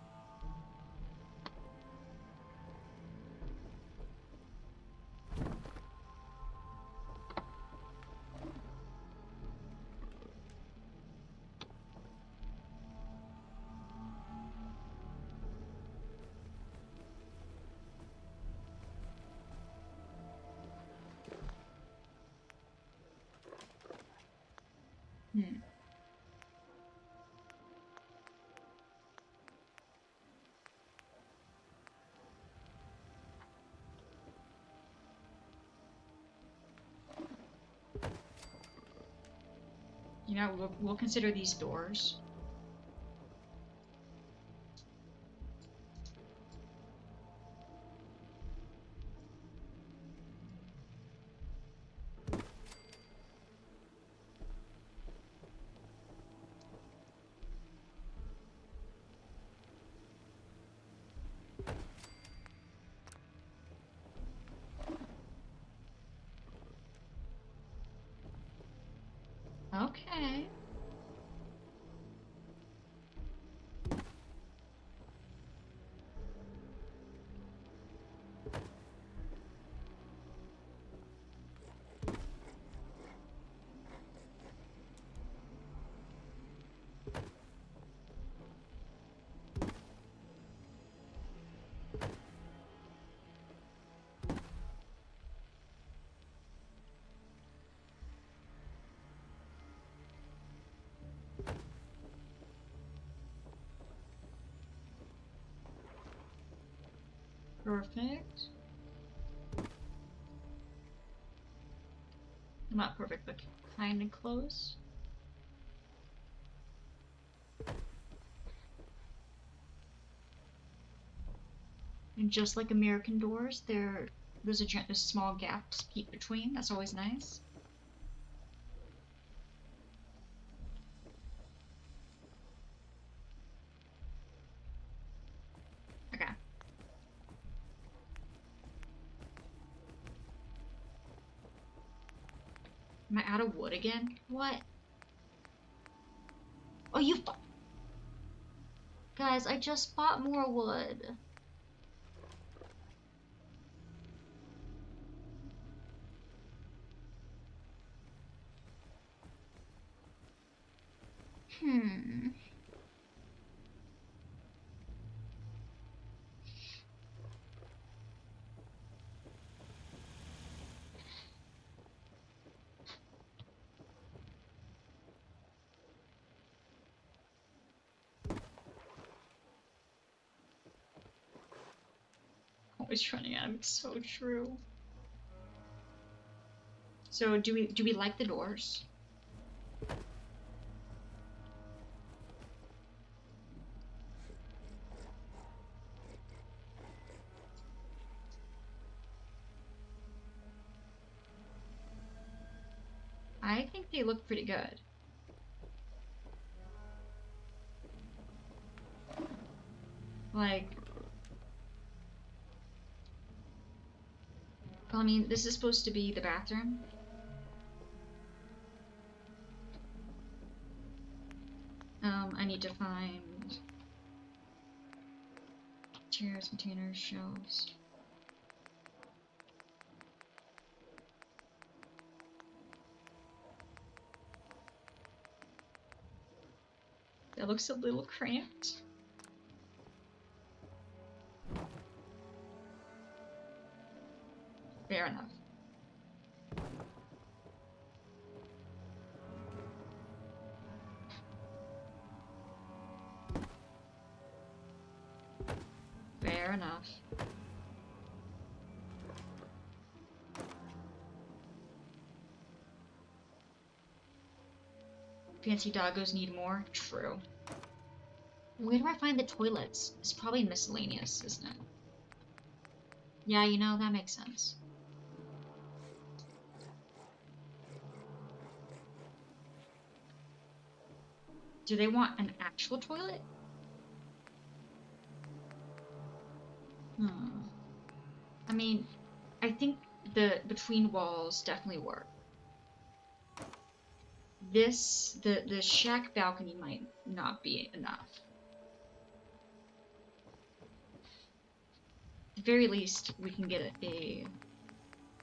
You know, we'll consider these doors. Okay. Perfect. Not perfect, but kind of close. And just like American doors, there's a small gap to peek between. That's always nice. Okay. Am I out of wood again? What? Oh, Guys, I just bought more wood. Always running out of it's so true. So do we like the doors? I think they look pretty good. Like, well, I mean, this is supposed to be the bathroom. I need to find chairs, containers, shelves. That looks a little cramped. Fair enough. Fair enough. Fancy doggos need more? True. Where do I find the toilets? It's probably miscellaneous, isn't it? Yeah, you know, that makes sense. Do they want an actual toilet? I mean, I think the between walls definitely work. The shack balcony might not be enough. At the very least, we can get a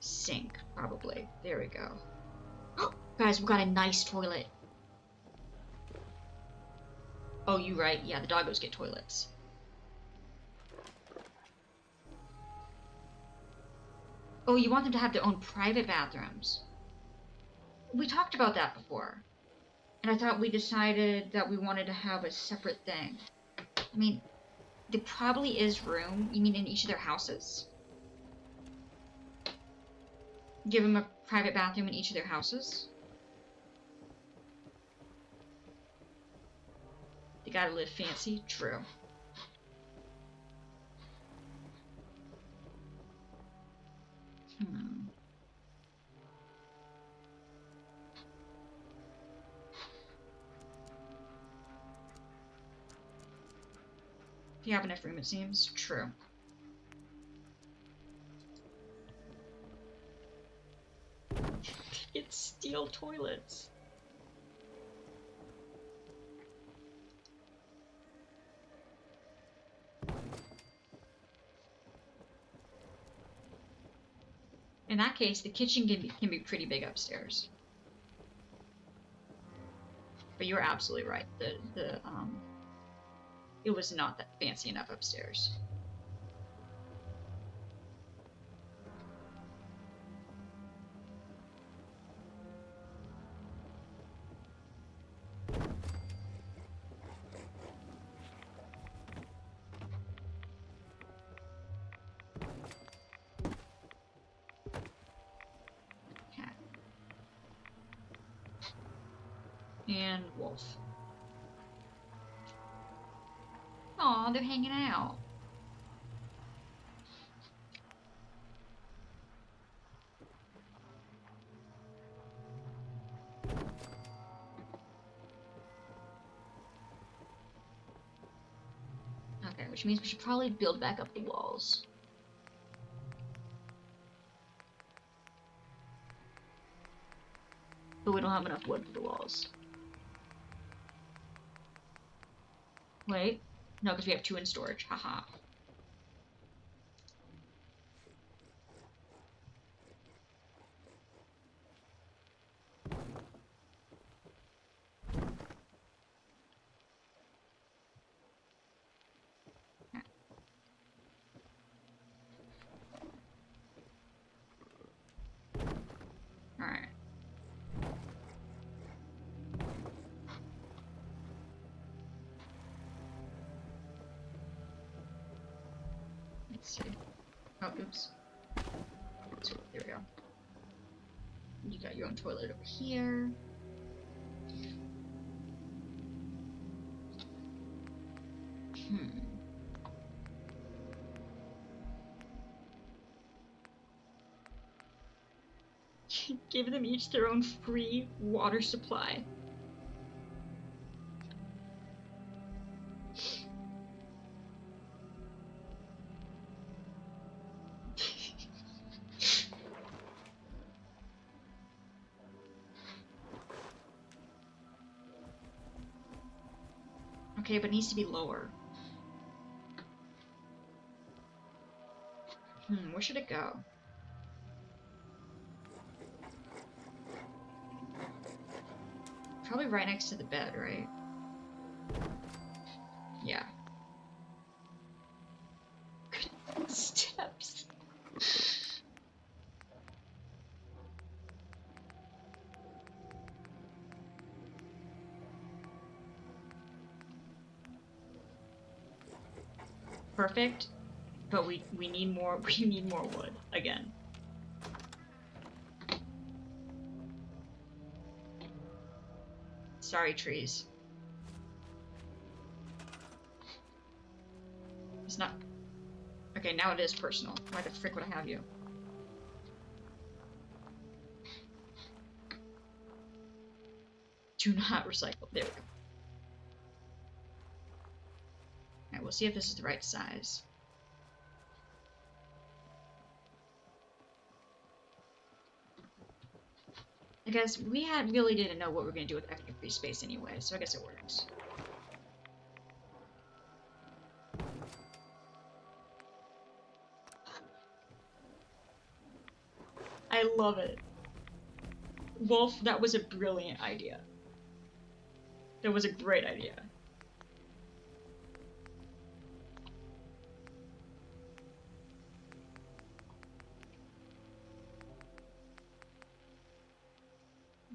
sink, probably. There we go. Guys, we got a nice toilet. Oh, you right. Yeah, the doggos get toilets. Oh, you want them to have their own private bathrooms. We talked about that before. And I thought we decided that we wanted to have a separate thing. I mean, there probably is room. You mean in each of their houses? Give them a private bathroom in each of their houses? They gotta live fancy. True. If you have enough room, it seems. True. It's steel toilets. In that case, the kitchen can be pretty big upstairs. But you're absolutely right. It was not that fancy enough upstairs. Cat. And wolf. Aw, they're hanging out. Okay, which means we should probably build back up the walls. But we don't have enough wood for the walls. Wait. No, because we have 2 in storage. Haha. Alright. Let's see. Oh, oops. So, there we go. You got your own toilet over here. Give them each their own free water supply. Okay, but it needs to be lower. Where should it go? Probably right next to the bed, right? Yeah. Steps. Perfect, but we need more. We need more wood again. Sorry, trees. It's not. Okay, now it is personal. Why the frick would I have you? Do not recycle. There we go. Alright, we'll see if this is the right size. I guess we really didn't know what we were going to do with extra free space anyway, so I guess it works. I love it. Wolf, that was a brilliant idea. That was a great idea.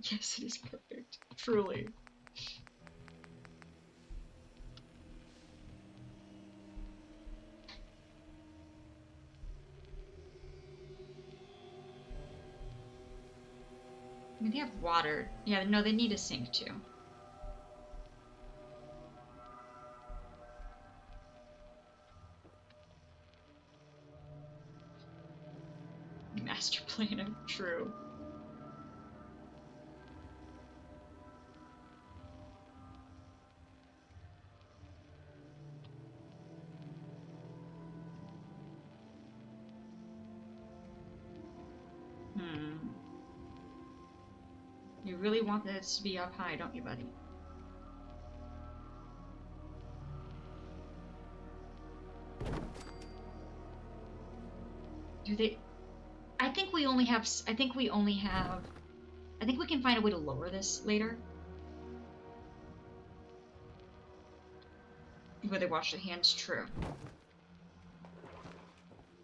Yes, it is perfect. Truly. I mean, they have water. Yeah, no, they need a sink too. Master plan, true. You really want this to be up high, don't you, buddy? Do they... I think we only have... I think we can find a way to lower this later. Where they wash their hands, true.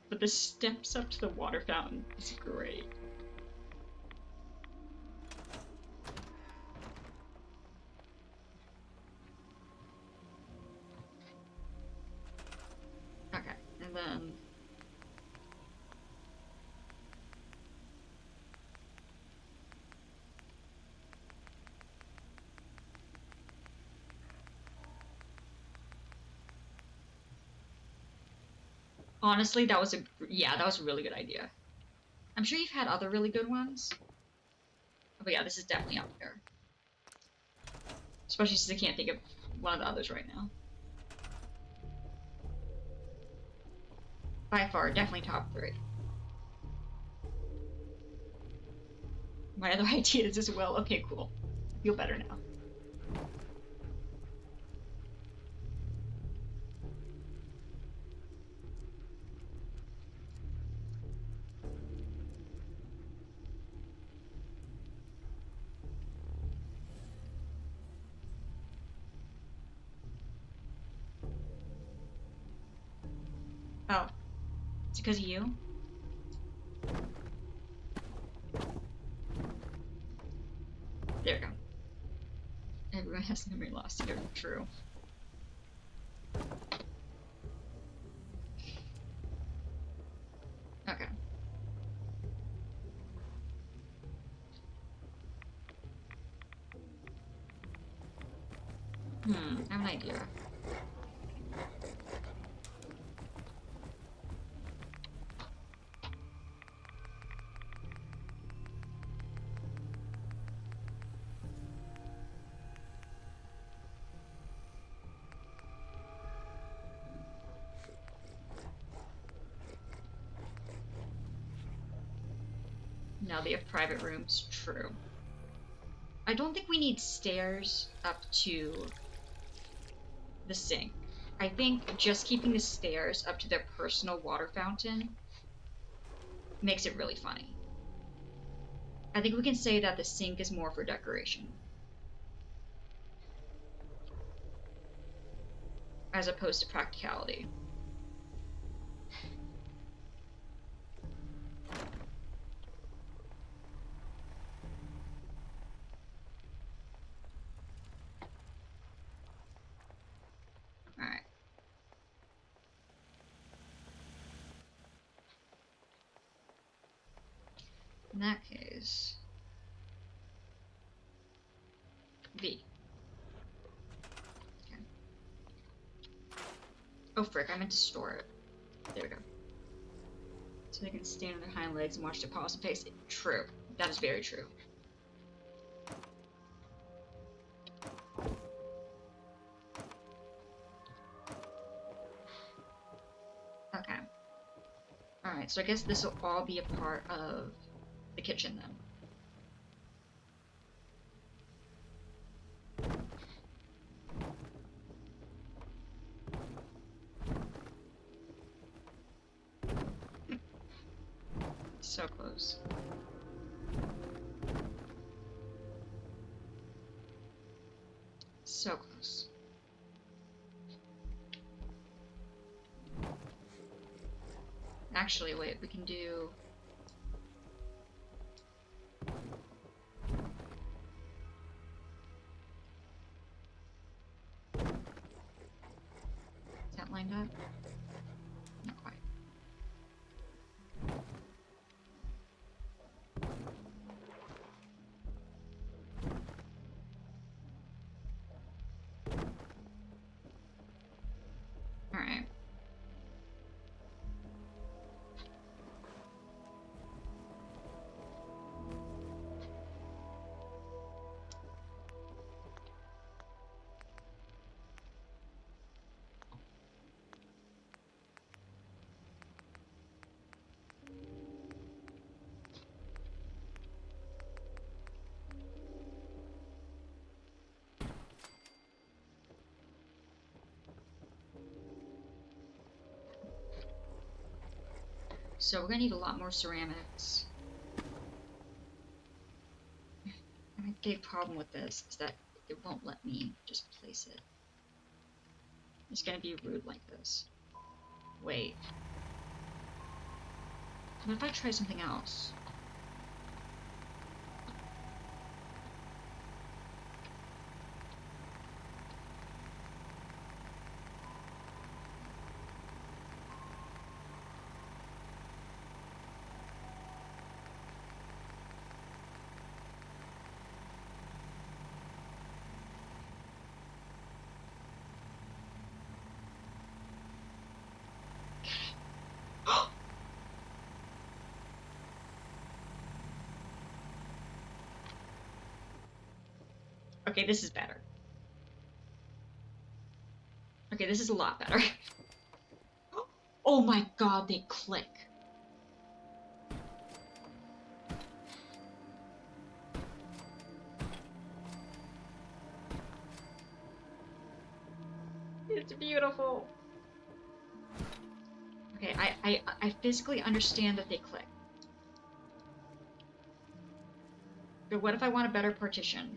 But the steps up to the water fountain is great. Okay, and then... Honestly, that was a really good idea. I'm sure you've had other really good ones. But yeah, this is definitely up there. Especially since I can't think of one of the others right now. By far, definitely top 3. My other ideas as well. Okay, cool. I feel better now. Oh. It's because of you? There we go. Everyone has memory loss. You're true. Okay. I have an idea. Now they have private rooms. True. I don't think we need stairs up to the sink. I think just keeping the stairs up to their personal water fountain makes it really funny. I think we can say that the sink is more for decoration, as opposed to practicality. Alright. In that case, V. Okay. Oh frick, I meant to store it. There we go. So they can stand on their hind legs and watch their paws and face. True. That is very true. Okay. Alright, so I guess this will all be a part of the kitchen then. So close. So close. Actually, wait, we can do... Is that lined up? Not quite. Alright. So we're gonna need a lot more ceramics. And my big problem with this is that it won't let me just place it. It's gonna be rude like this. Wait. What if I try something else? Okay, this is better. Okay, this is a lot better. Oh my god, they click. It's beautiful. Okay, I physically understand that they click. But what if I want a better partition?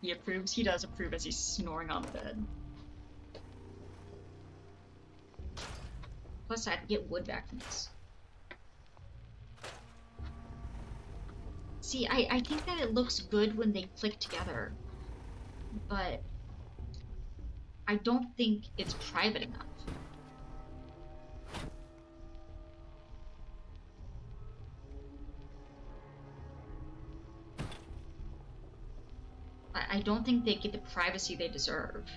He approves. He does approve as he's snoring on the bed. Plus, I have to get wood back from this. See, I think that it looks good when they click together, but I don't think it's private enough. I don't think they get the privacy they deserve.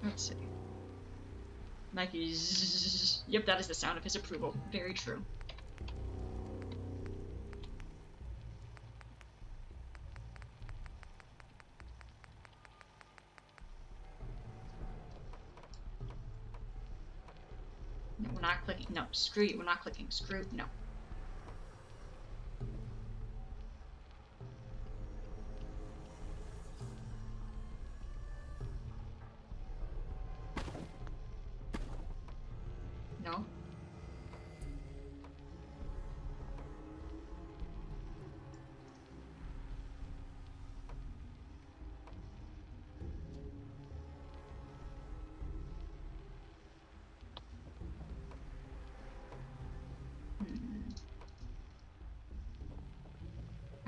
Let's see. Mikey, yep, that is the sound of his approval. Very true. No, we're not clicking. No, screw you. We're not clicking. Screw. No. No.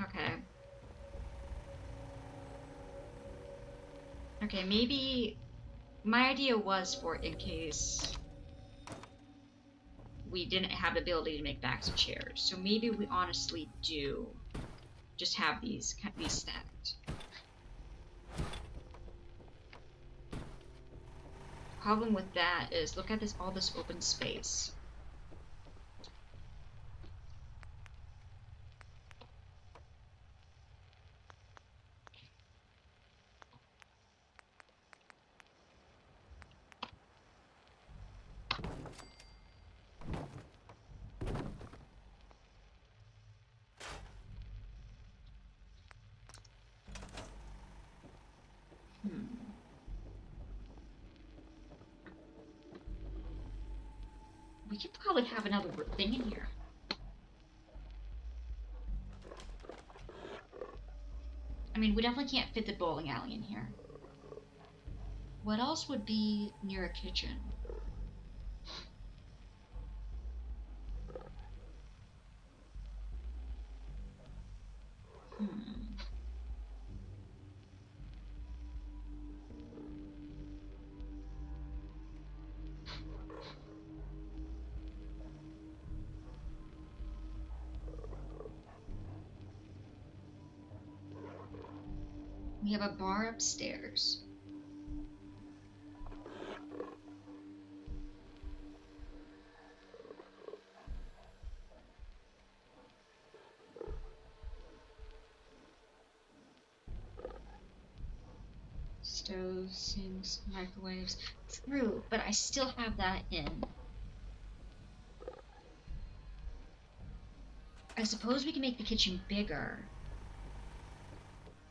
Okay. Okay, maybe my idea was for in case we didn't have the ability to make backs of chairs. So maybe we honestly do just have these stacked. Problem with that is look at this all this open space. We could probably have another thing in here. I mean, we definitely can't fit the bowling alley in here. What else would be near a kitchen? We have a bar upstairs. Stoves, sinks, microwaves. True, but I still have that in. I suppose we can make the kitchen bigger.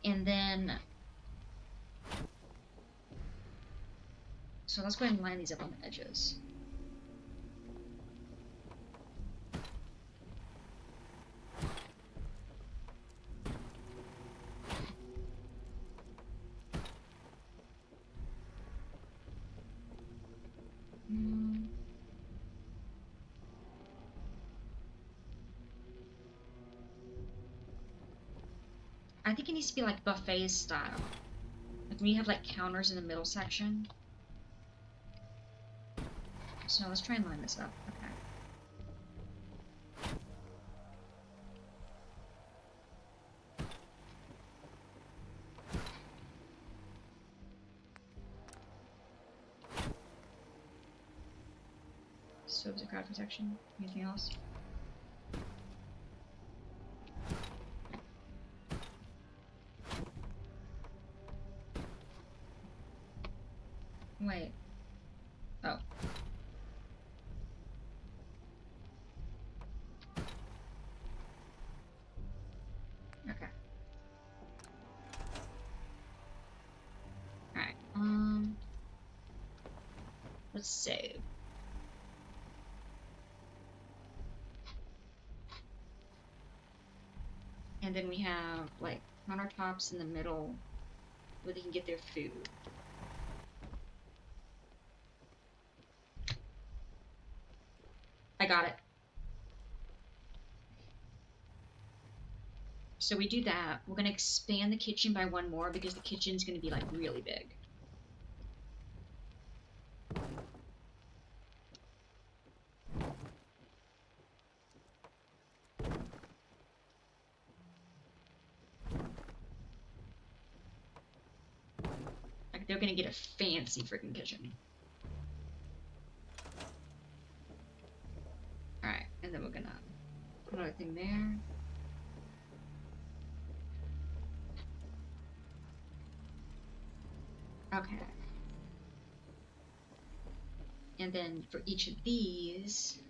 And then... So let's go ahead and line these up on the edges. I think it needs to be like buffet style. Like when you have like counters in the middle section. So let's try and line this up. Okay. Stoves and crowd protection. Anything else? Wait. Oh. Okay. Alright. Let's save. And then we have like countertops in the middle where they can get their food. I got it. So we do that. We're going to expand the kitchen by one more because the kitchen's going to be like really big. they're gonna get a fancy freaking kitchen. Alright, and then we're gonna put another thing there. Okay. And then for each of these,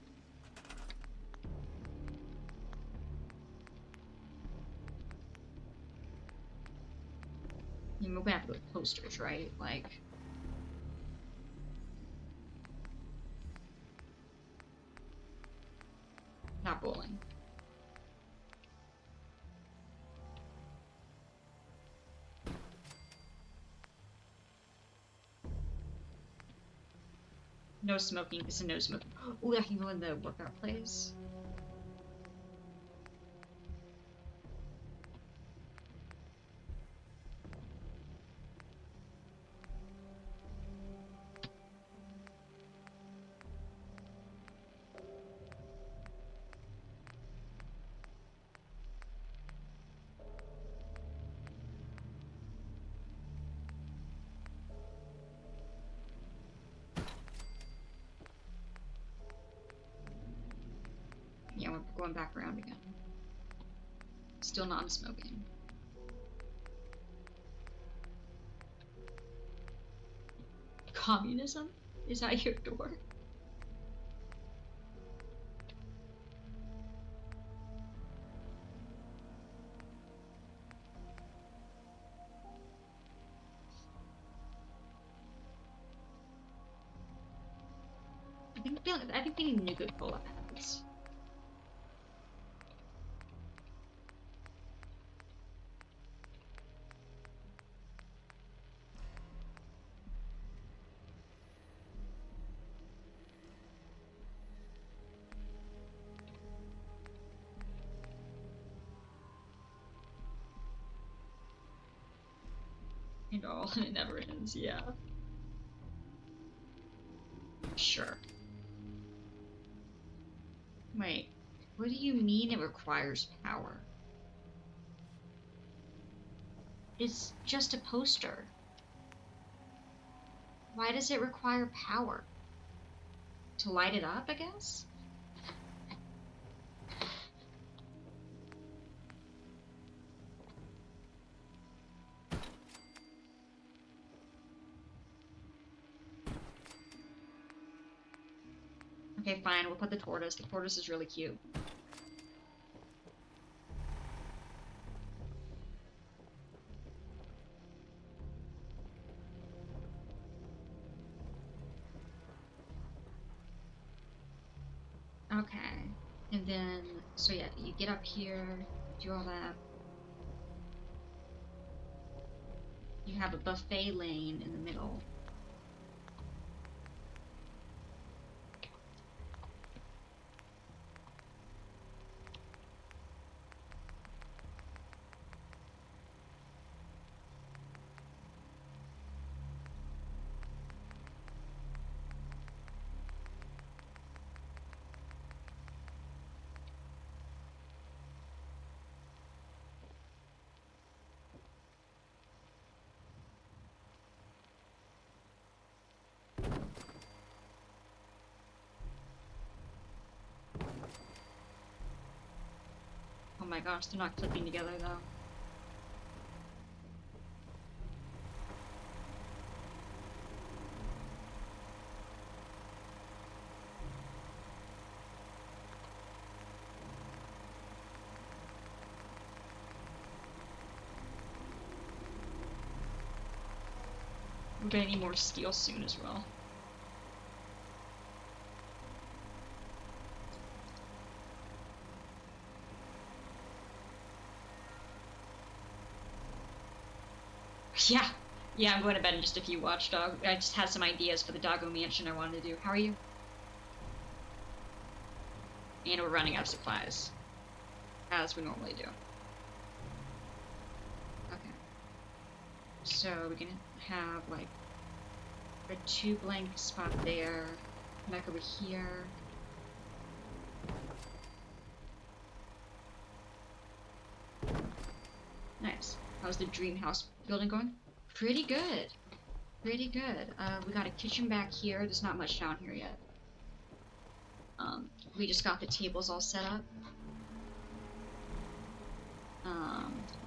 we're gonna have to go with posters, right? Like, not bowling. No smoking. This is no smoking. Ooh, I can go in the workout place. Yeah, we're going back around again. Still non-smoking. Communism? Is that your door? I think they need new good pull-up pads. And all, it never ends, yeah. Sure. Wait, what do you mean it requires power? It's just a poster. Why does it require power? To light it up, I guess? Okay, fine, we'll put the tortoise. The tortoise is really cute. Okay, and then, so yeah, you get up here, do all that. You have a buffet lane in the middle. Oh my gosh, they're not clipping together though. We're gonna need more steel soon as well. Yeah, I'm going to bed in just a few, Watchdog. I just had some ideas for the Doggo mansion I wanted to do. How are you? And we're running out of supplies. As we normally do. Okay. So we're gonna have like a 2 blank spot there. Back over here. Nice. How's the dream house building going? Pretty good. Pretty good. We got a kitchen back here. There's not much down here yet. We just got the tables all set up.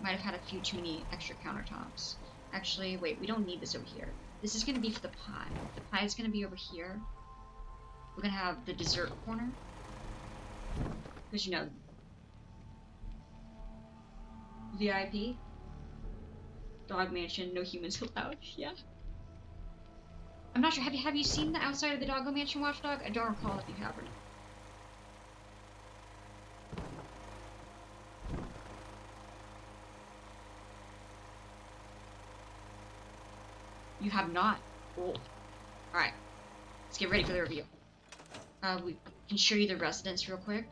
Might have had a few too many extra countertops. Actually, wait, we don't need this over here. This is gonna be for the pie. The pie is gonna be over here. We're gonna have the dessert corner. Because, you know, VIP. Dog mansion, no humans allowed. Yeah. I'm not sure. Have you seen the outside of the Doggo Mansion, Watchdog? I don't recall if you have or not. You have not. Cool. Alright. Let's get ready for the review. We can show you the residence real quick.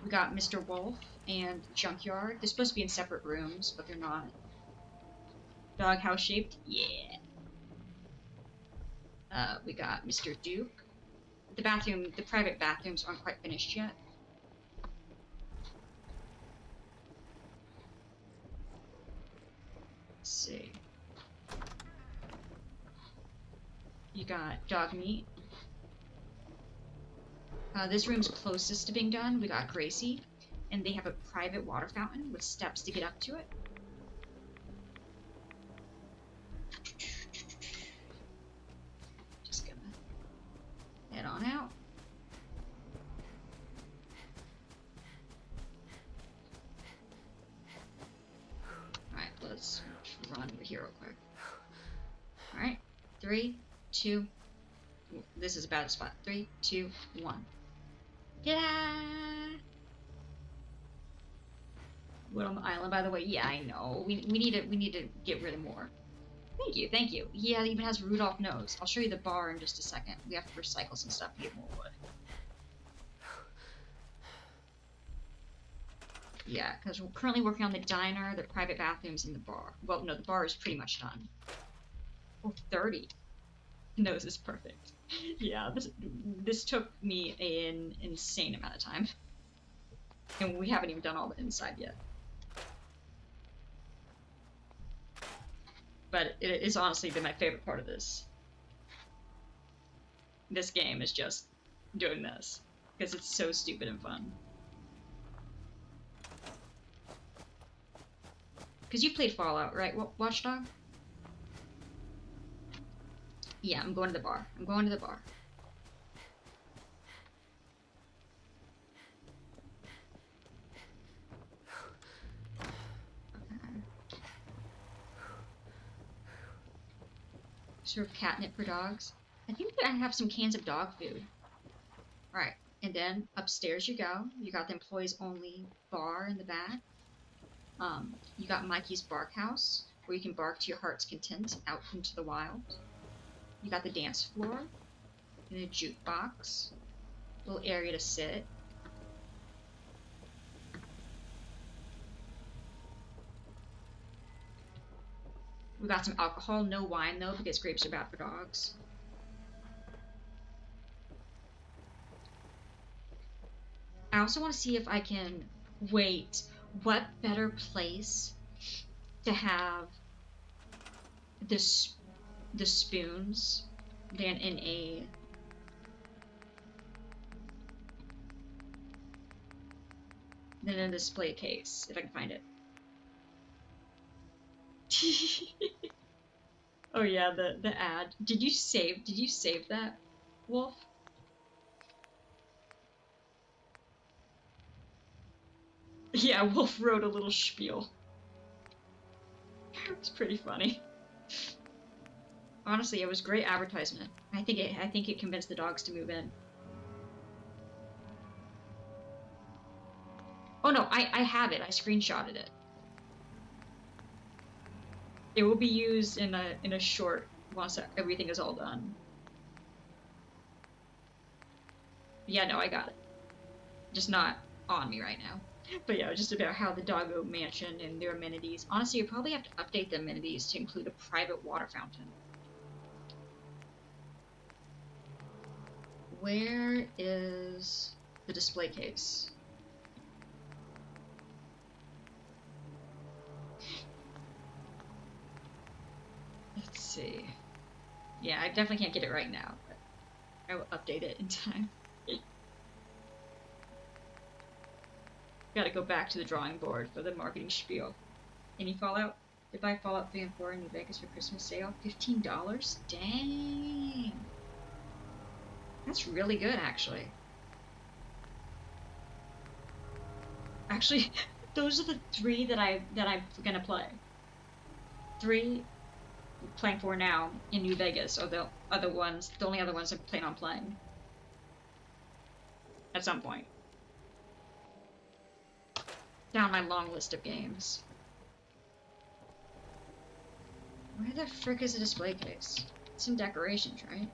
We got Mr. Wolf and Junkyard. They're supposed to be in separate rooms, but they're not. Doghouse shaped? Yeah. We got Mr. Duke. The private bathrooms aren't quite finished yet. Let's see. You got dog meat. This room's closest to being done. We got Gracie, and they have a private water fountain with steps to get up to it. Just gonna head on out. Alright, let's run over here real quick. Alright, 3, 2, this is a bad spot. 3, 2, 1. Ta-da! Wood on the island, by the way. Yeah, I know. We need to get rid of more. Thank you, thank you. Yeah, it even has Rudolph nose. I'll show you the bar in just a second. We have to recycle some stuff to get more wood. Yeah, because we're currently working on the diner, the private bathrooms, and the bar. Well, no, the bar is pretty much done. Oh, 30. Nose is perfect. Yeah, this took me an insane amount of time. And we haven't even done all the inside yet. But it has honestly been my favorite part of this. This game is just doing this. Because it's so stupid and fun. Because you played Fallout, right, Watchdog? Yeah, I'm going to the bar. I'm going to the bar. Okay. Serve catnip for dogs. I think that I have some cans of dog food. Alright, and then upstairs you go. You got the employees only bar in the back. You got Mikey's Bark House, where you can bark to your heart's content out into the wild. You got the dance floor, and a jukebox, little area to sit. We got some alcohol, no wine though, because grapes are bad for dogs. I also want to see if I can wait. What better place to have the spoons than in a display case, if I can find it. Oh yeah, the ad. Did you save that, Wolf? Yeah, Wolf wrote a little spiel. It's pretty funny. Honestly, it was great advertisement. I think it convinced the dogs to move in. Oh no, I have it. I screenshotted it. It will be used in a short once everything is all done. Yeah, no, I got it. Just not on me right now. But yeah, just about how the Doggo Mansion and their amenities. Honestly, you probably have to update the amenities to include a private water fountain. Where is the display case? Let's see. Yeah, I definitely can't get it right now, but I will update it in time. Gotta go back to the drawing board for the marketing spiel. Any Fallout? Did buy Fallout 3 and 4 in New Vegas for Christmas sale. $15? Dang. That's really good, actually. Actually, those are the 3 that I'm gonna play. 3 playing for now in New Vegas are the only other ones I plan on playing. At some point. Down my long list of games. Where the frick is the display case? Some decorations, right?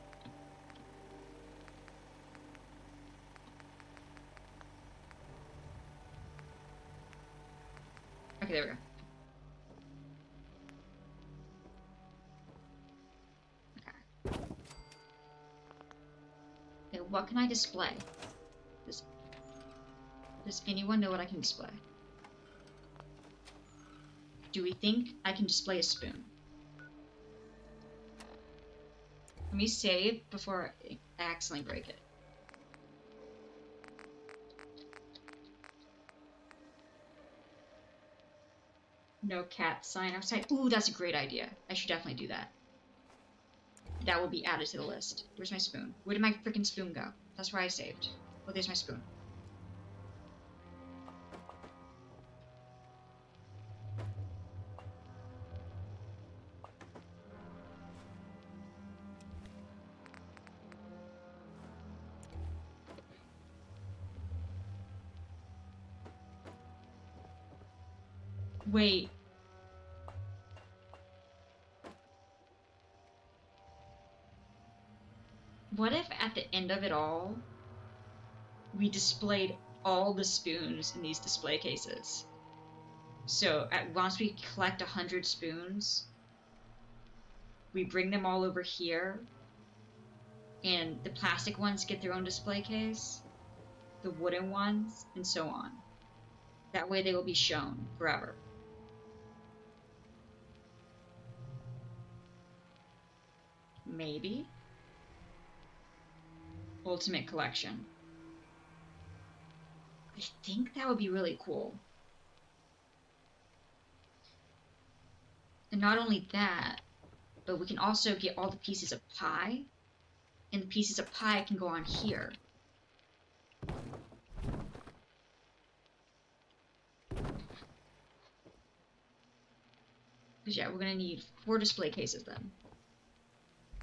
Okay, there we go. Okay. Okay, what can I display? Does anyone know what I can display? Do we think I can display a spoon? Let me save before I accidentally break it. No cat sign outside. Ooh, that's a great idea. I should definitely do that. That will be added to the list. Where's my spoon? Where did my freaking spoon go? That's where I saved. Oh, there's my spoon. Wait. What if at the end of it all, we displayed all the spoons in these display cases? So once we collect 100 spoons, we bring them all over here, and the plastic ones get their own display case, the wooden ones, and so on. That way they will be shown forever. Maybe. Ultimate collection. I think that would be really cool. And not only that, but we can also get all the pieces of pie, and the pieces of pie can go on here. Because yeah, we're gonna need 4 display cases then.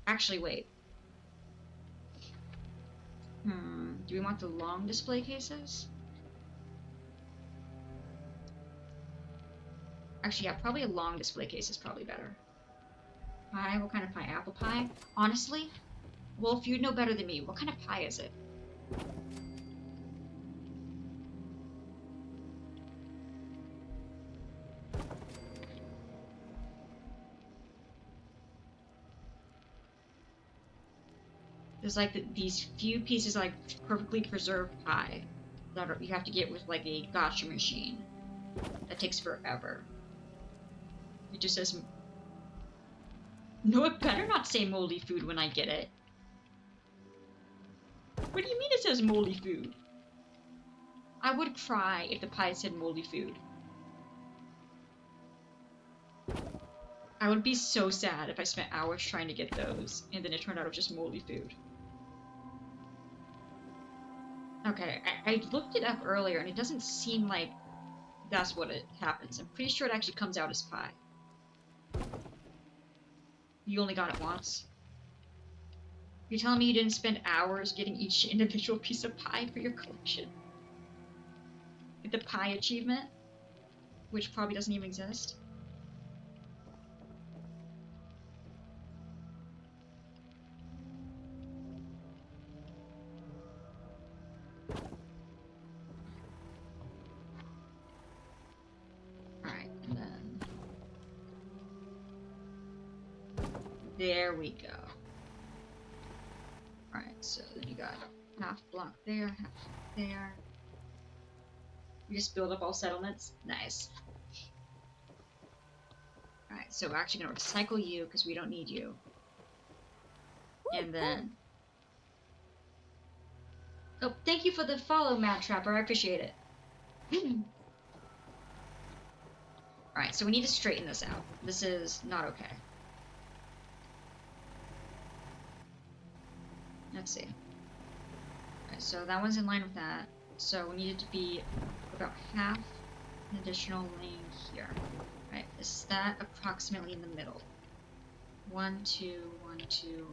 Actually, wait. Do we want the long display cases? Actually, yeah, probably a long display case is probably better. Pie? What kind of pie? Apple pie? Honestly? Wolf, you'd know better than me. What kind of pie is it? There's like these few pieces of like perfectly preserved pie that you have to get with like a gotcha machine. That takes forever. It just says... No, it better not say moldy food when I get it. What do you mean it says moldy food? I would cry if the pie said moldy food. I would be so sad if I spent hours trying to get those, and then it turned out it was just moldy food. Okay, I looked it up earlier, and it doesn't seem like that's what it happens. I'm pretty sure it actually comes out as pie. You only got it once? You're telling me you didn't spend hours getting each individual piece of pie for your collection? The pie achievement? Which probably doesn't even exist? Alright, and then... There we go. Alright, so then you got half block there, half there. You just build up all settlements? Nice. Alright, So we're actually gonna recycle you because we don't need you. And then... Oh, thank you for the follow, Mad Trapper. I appreciate it. Alright, so we need to straighten this out. This is not okay. Let's see. Alright, so that one's in line with that. So we need it to be about half an additional lane here. Alright, is that approximately in the middle? 1, 2, 1, 2.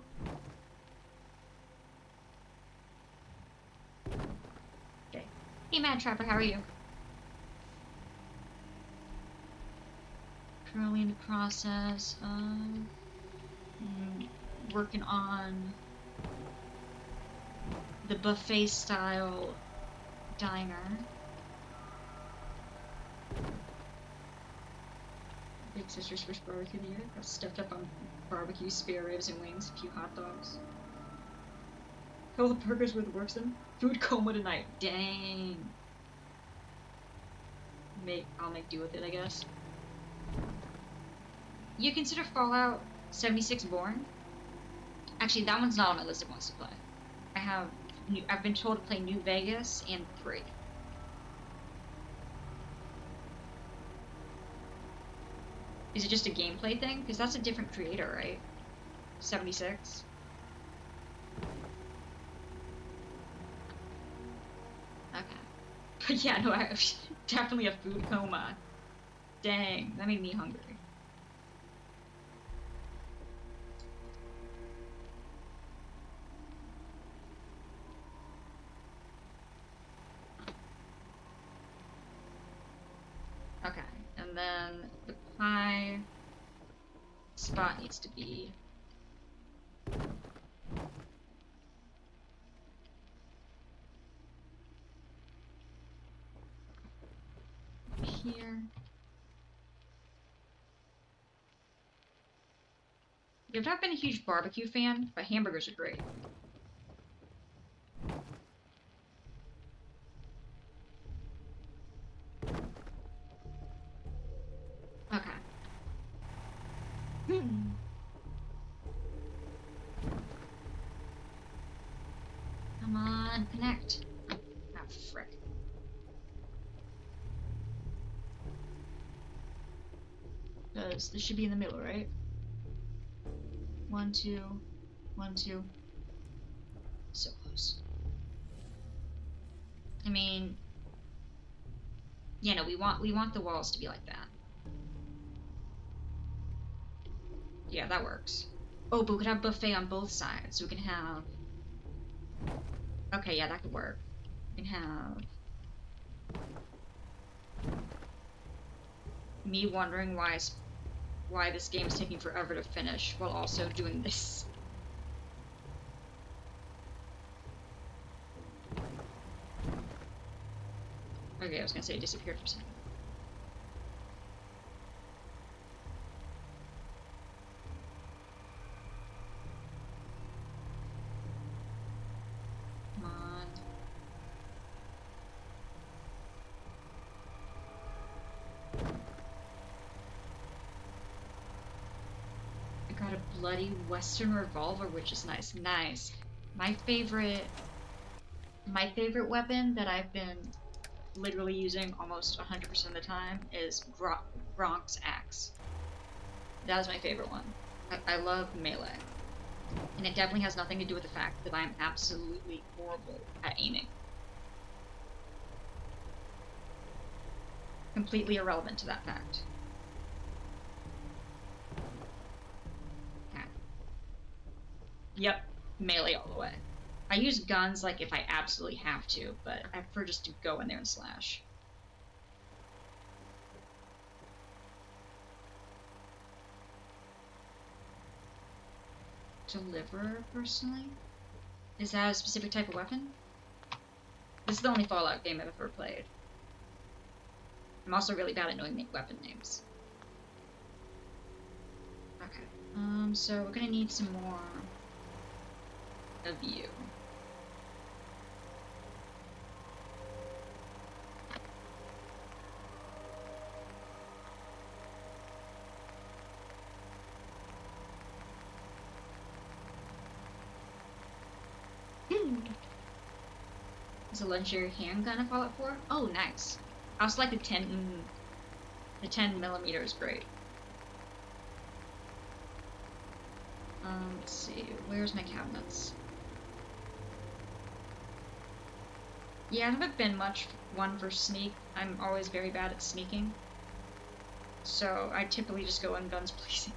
Okay. Hey, Mad Trapper, how are you? Currently in the process of working on the buffet style diner. Big Sister's first barbecue of the year. Got stuffed up on barbecue, spare ribs and wings, a few hot dogs. All the burgers where the works them. Food coma tonight. Dang. I'll make do with it, I guess. You consider Fallout 76 Born? Actually, that one's not on my list of ones to play. I've been told to play New Vegas and 3. Is it just a gameplay thing? Because that's a different creator, right? 76? Okay. But yeah, no, I definitely a food coma. Dang, that made me hungry. Okay, and then the pie spot needs to be here. I've not been a huge barbecue fan, but hamburgers are great. Okay. Come on, connect. Ah, frick. Because this should be in the middle, right? 1, 2, 1, 2. So close. I mean, yeah, no, we want the walls to be like that. Yeah, that works. Oh, but we could have buffet on both sides, so we can have... Okay, yeah, that could work. We can have... me wondering why this game is taking forever to finish, while also doing this. Okay, I was gonna say it disappeared for a second. Come on. I got a bloody Western revolver, which is nice. Nice. My favorite weapon that I've been literally using almost 100% of the time is Gronk's axe. That is my favorite one. I love melee. And it definitely has nothing to do with the fact that I'm absolutely horrible at aiming. Completely irrelevant to that fact. Okay. Yep, melee all the way. I use guns like if I absolutely have to, but I prefer just to go in there and slash. Deliver, personally? Is that a specific type of weapon? This is the only Fallout game I've ever played. I'm also really bad at knowing weapon names. Okay, so we're gonna need some more of you. a legendary handgun in Fallout 4. Oh, nice. I also like the 10mm is great. Let's see, where's my cabinets? Yeah, I haven't been much one for sneak. I'm always very bad at sneaking. So I typically just go in guns blazing.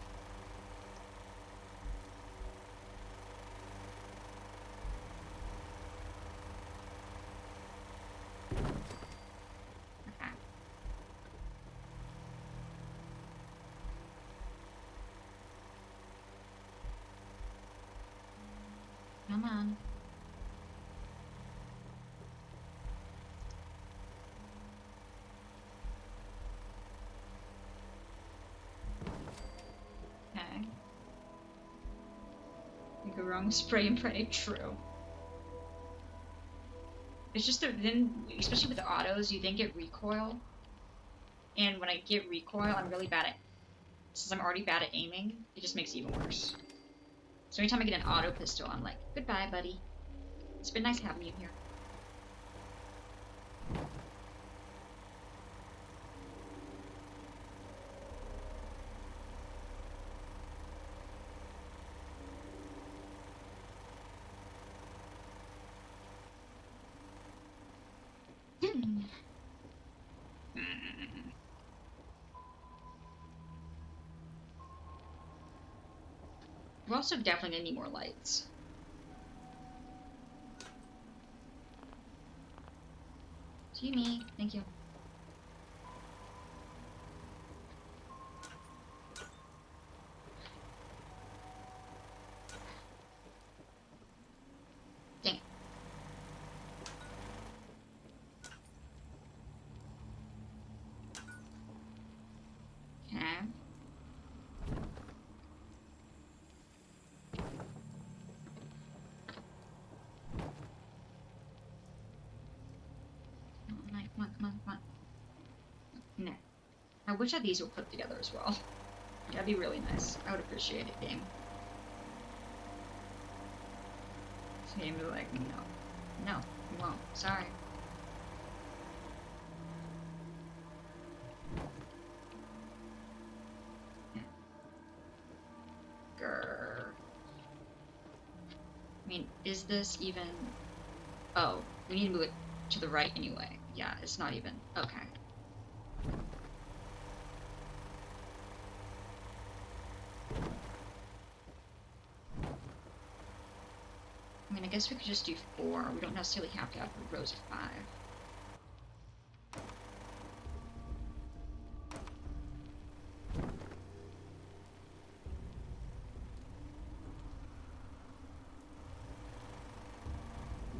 Okay. Come on. Okay. You go wrong with spray and pray. True. It's just that then, especially with the autos, you then get recoil. And when I get recoil, I'm really bad at, since I'm already bad at aiming, it just makes it even worse. So anytime I get an auto pistol, I'm like, goodbye, buddy. It's been nice having you here. We're also definitely gonna need more lights. See me. Thank you. Dang. Okay. Come on. No. I wish that these were put together as well. That'd be really nice. I would appreciate it, game. So game would be like, no, you won't. Sorry. Grrr. I mean, is this even... Oh, we need to move it to the right anyway. Yeah, it's not even... Okay. I mean, I guess we could just do 4. We don't necessarily have to have rows of 5.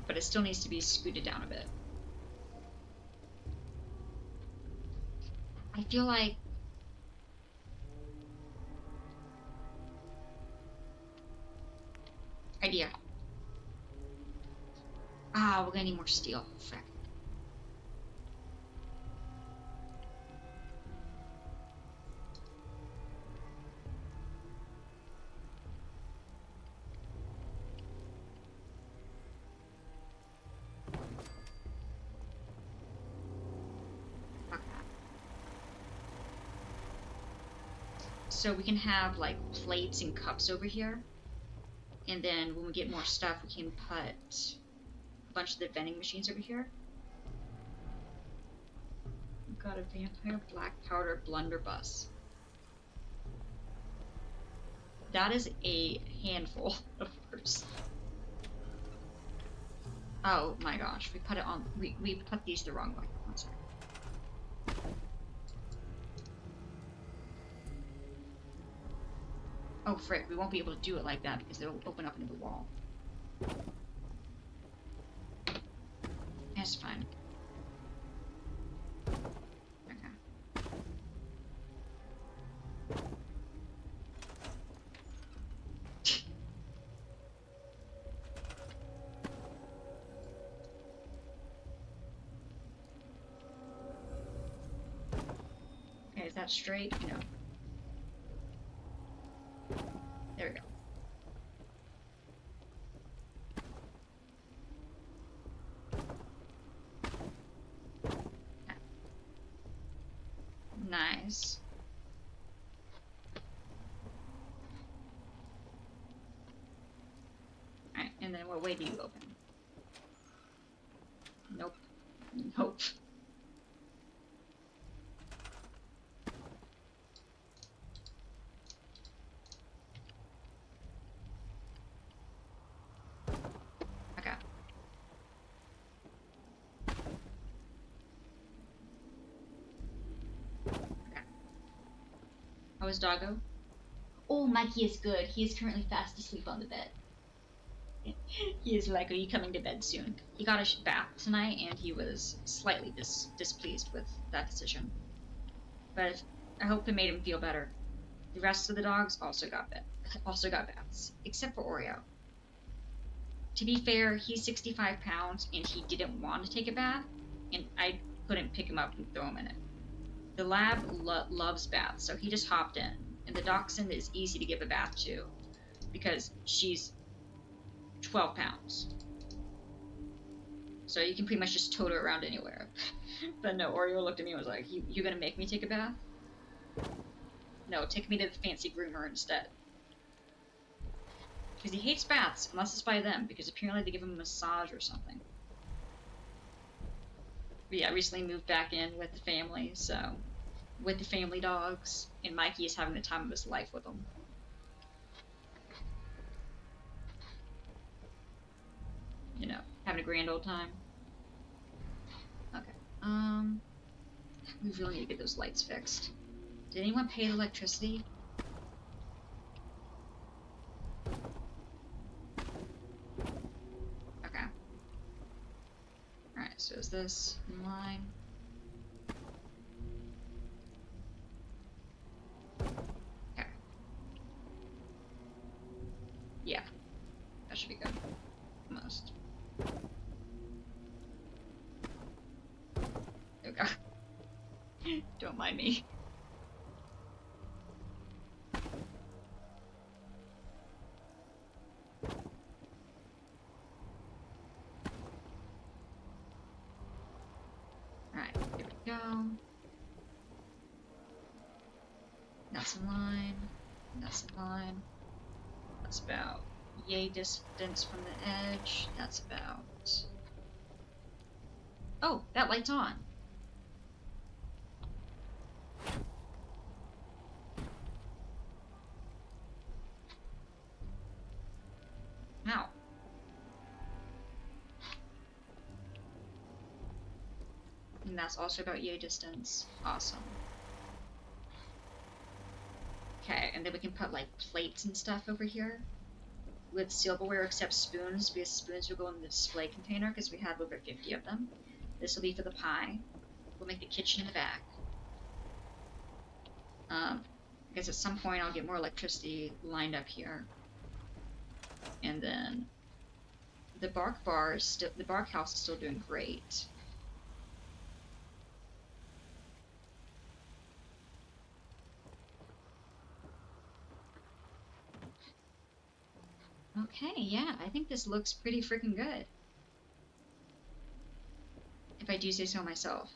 But it still needs to be scooted down a bit. I feel like... Idea. Ah, we're gonna need more steel. Frick. So we can have like plates and cups over here. And then when we get more stuff, we can put a bunch of the vending machines over here. We've got a vampire black powder blunderbuss. That is a handful of words. Oh my gosh, we put it on, we put these the wrong way. One second. Oh frick, we won't be able to do it like that because it'll open up into the wall. That's fine. Okay. Okay, is that straight? No. There we go. nice. Alright, and then what way do you open? Nope. Nope. Okay. Okay. How is Doggo? Oh, Mikey is good. He is currently fast asleep on the bed. He is like, are you coming to bed soon? He got a bath tonight, and he was slightly displeased with that decision. But I hope it made him feel better. The rest of the dogs also got baths, except for Oreo. To be fair, he's 65 pounds, and he didn't want to take a bath, and I couldn't pick him up and throw him in it. The lab loves baths, so he just hopped in, and the dachshund is easy to give a bath to, because she's 12 pounds. So you can pretty much just tote her around anywhere. But no, Oreo looked at me and was like, you gonna make me take a bath? No, take me to the fancy groomer instead. Because he hates baths, unless it's by them, because apparently they give him a massage or something. But yeah, I recently moved back in with the family, so... with the family dogs, and Mikey is having the time of his life with them. You know, having a grand old time. Okay, we really need to get those lights fixed. Did anyone pay the electricity? Okay. Alright, so is this in line? Okay. Yeah. That should be good. Almost. There we go. Don't mind me. Alright, here we go. That's in line. That's in line. That's about yay distance from the edge. That's about... Oh, that light's on. Ow. And that's also about yay distance. Awesome. Okay, and then we can put like plates and stuff over here with silverware except spoons, because spoons will go in the display container because we have over 50 of them. This will be for the pie. We'll make the kitchen in the back. I guess at some point I'll get more electricity lined up here. And then the bark bar is still, the bark house is still doing great. Okay, yeah, I think this looks pretty freaking good. If I do say so myself.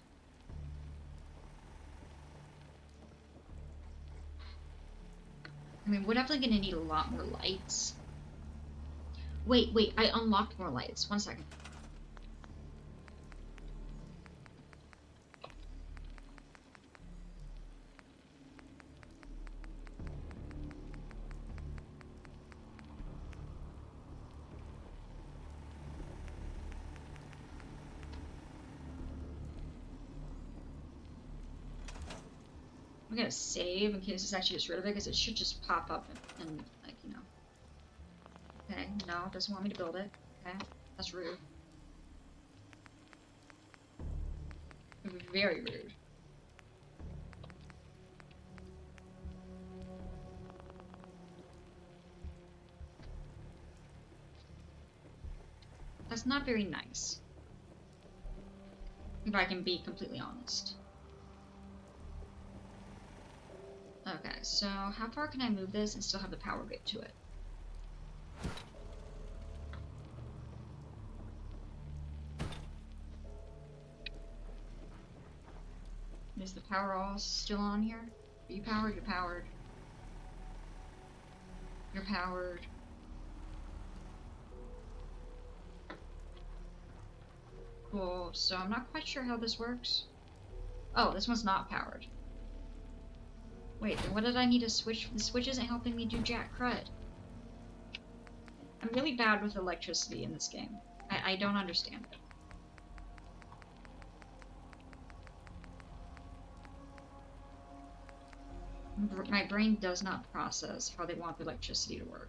I mean, we're definitely gonna need a lot more lights. Wait, I unlocked more lights. 1 second. I'm gonna save in case this actually gets rid of it, because it should just pop up and like, you know. Okay, no, it doesn't want me to build it. Okay, that's rude. Very rude. That's not very nice. If I can be completely honest. Okay, so how far can I move this and still have the power get to it? Is the power all still on here? Are you powered? You're powered. You're powered. Cool, so I'm not quite sure how this works. Oh, this one's not powered. Wait, then what did I need to switch? The switch isn't helping me do jack crud. I'm really bad with electricity in this game. I don't understand it. My brain does not process how they want the electricity to work.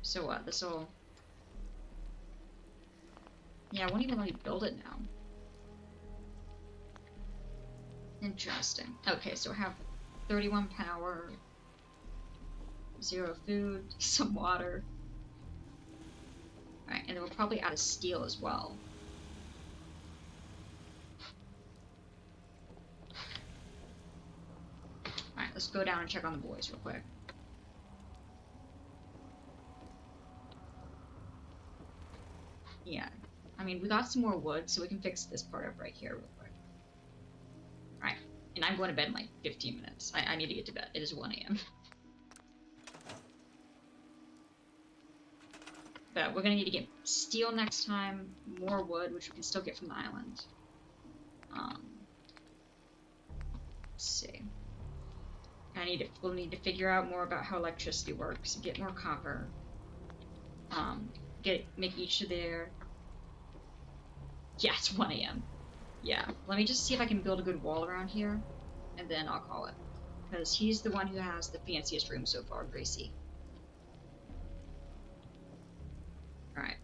So what? This'll... Yeah, I won't even let me build it now. Interesting. Okay, so I have 31 power, 0 food, some water. Alright, and then we'll probably add a steel as well. Alright, let's go down and check on the boys real quick. Yeah, I mean, we got some more wood, so we can fix this part up right here real quick. Alright, and I'm going to bed in like 15 minutes. I need to get to bed. It is 1 a.m. But we're going to need to get steel next time, more wood, which we can still get from the island. Let's see. We'll need to figure out more about how electricity works, get more copper. Make each of their... Yeah, it's 1 a.m. Yeah, let me just see if I can build a good wall around here, and then I'll call it. Because he's the one who has the fanciest room so far, Gracie. Alright.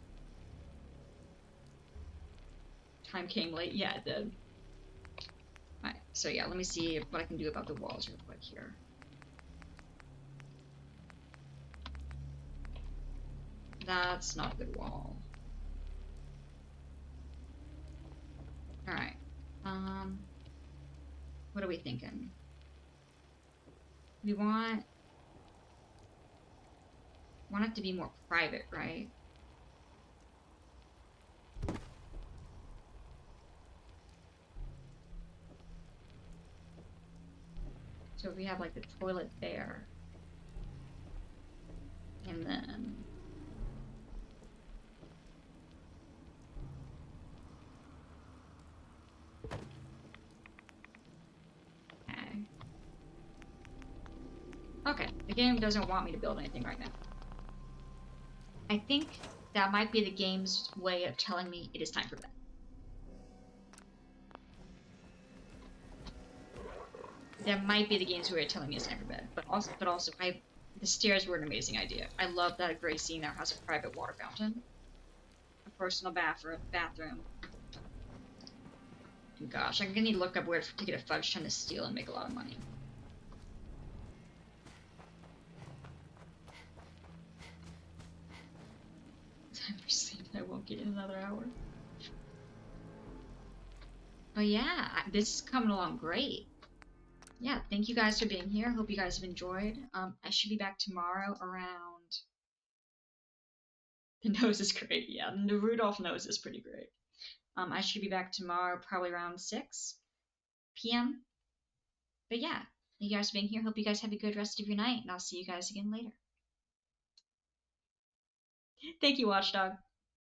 Time came late? Yeah, it did. Alright, so yeah, let me see what I can do about the walls real quick here. That's not a good wall. Alright. What are we thinking? We want it to be more private, right? So if we have like the toilet there, and then okay, the game doesn't want me to build anything right now. I think that might be the game's way of telling me it is time for bed. That might be the game's way of telling me it's time for bed. But also, the stairs were an amazing idea. I love that Gracie now has a private water fountain, a personal bathroom. And gosh, I'm gonna need to look up where to get a fudge ton of steel and make a lot of money. Time for sleep. I won't get in another hour. But yeah, this is coming along great. Yeah, thank you guys for being here. Hope you guys have enjoyed. I should be back tomorrow around... The nose is great, yeah. The Rudolph nose is pretty great. I should be back tomorrow probably around 6 p.m. But yeah, thank you guys for being here. Hope you guys have a good rest of your night, and I'll see you guys again later. Thank you, Watchdog.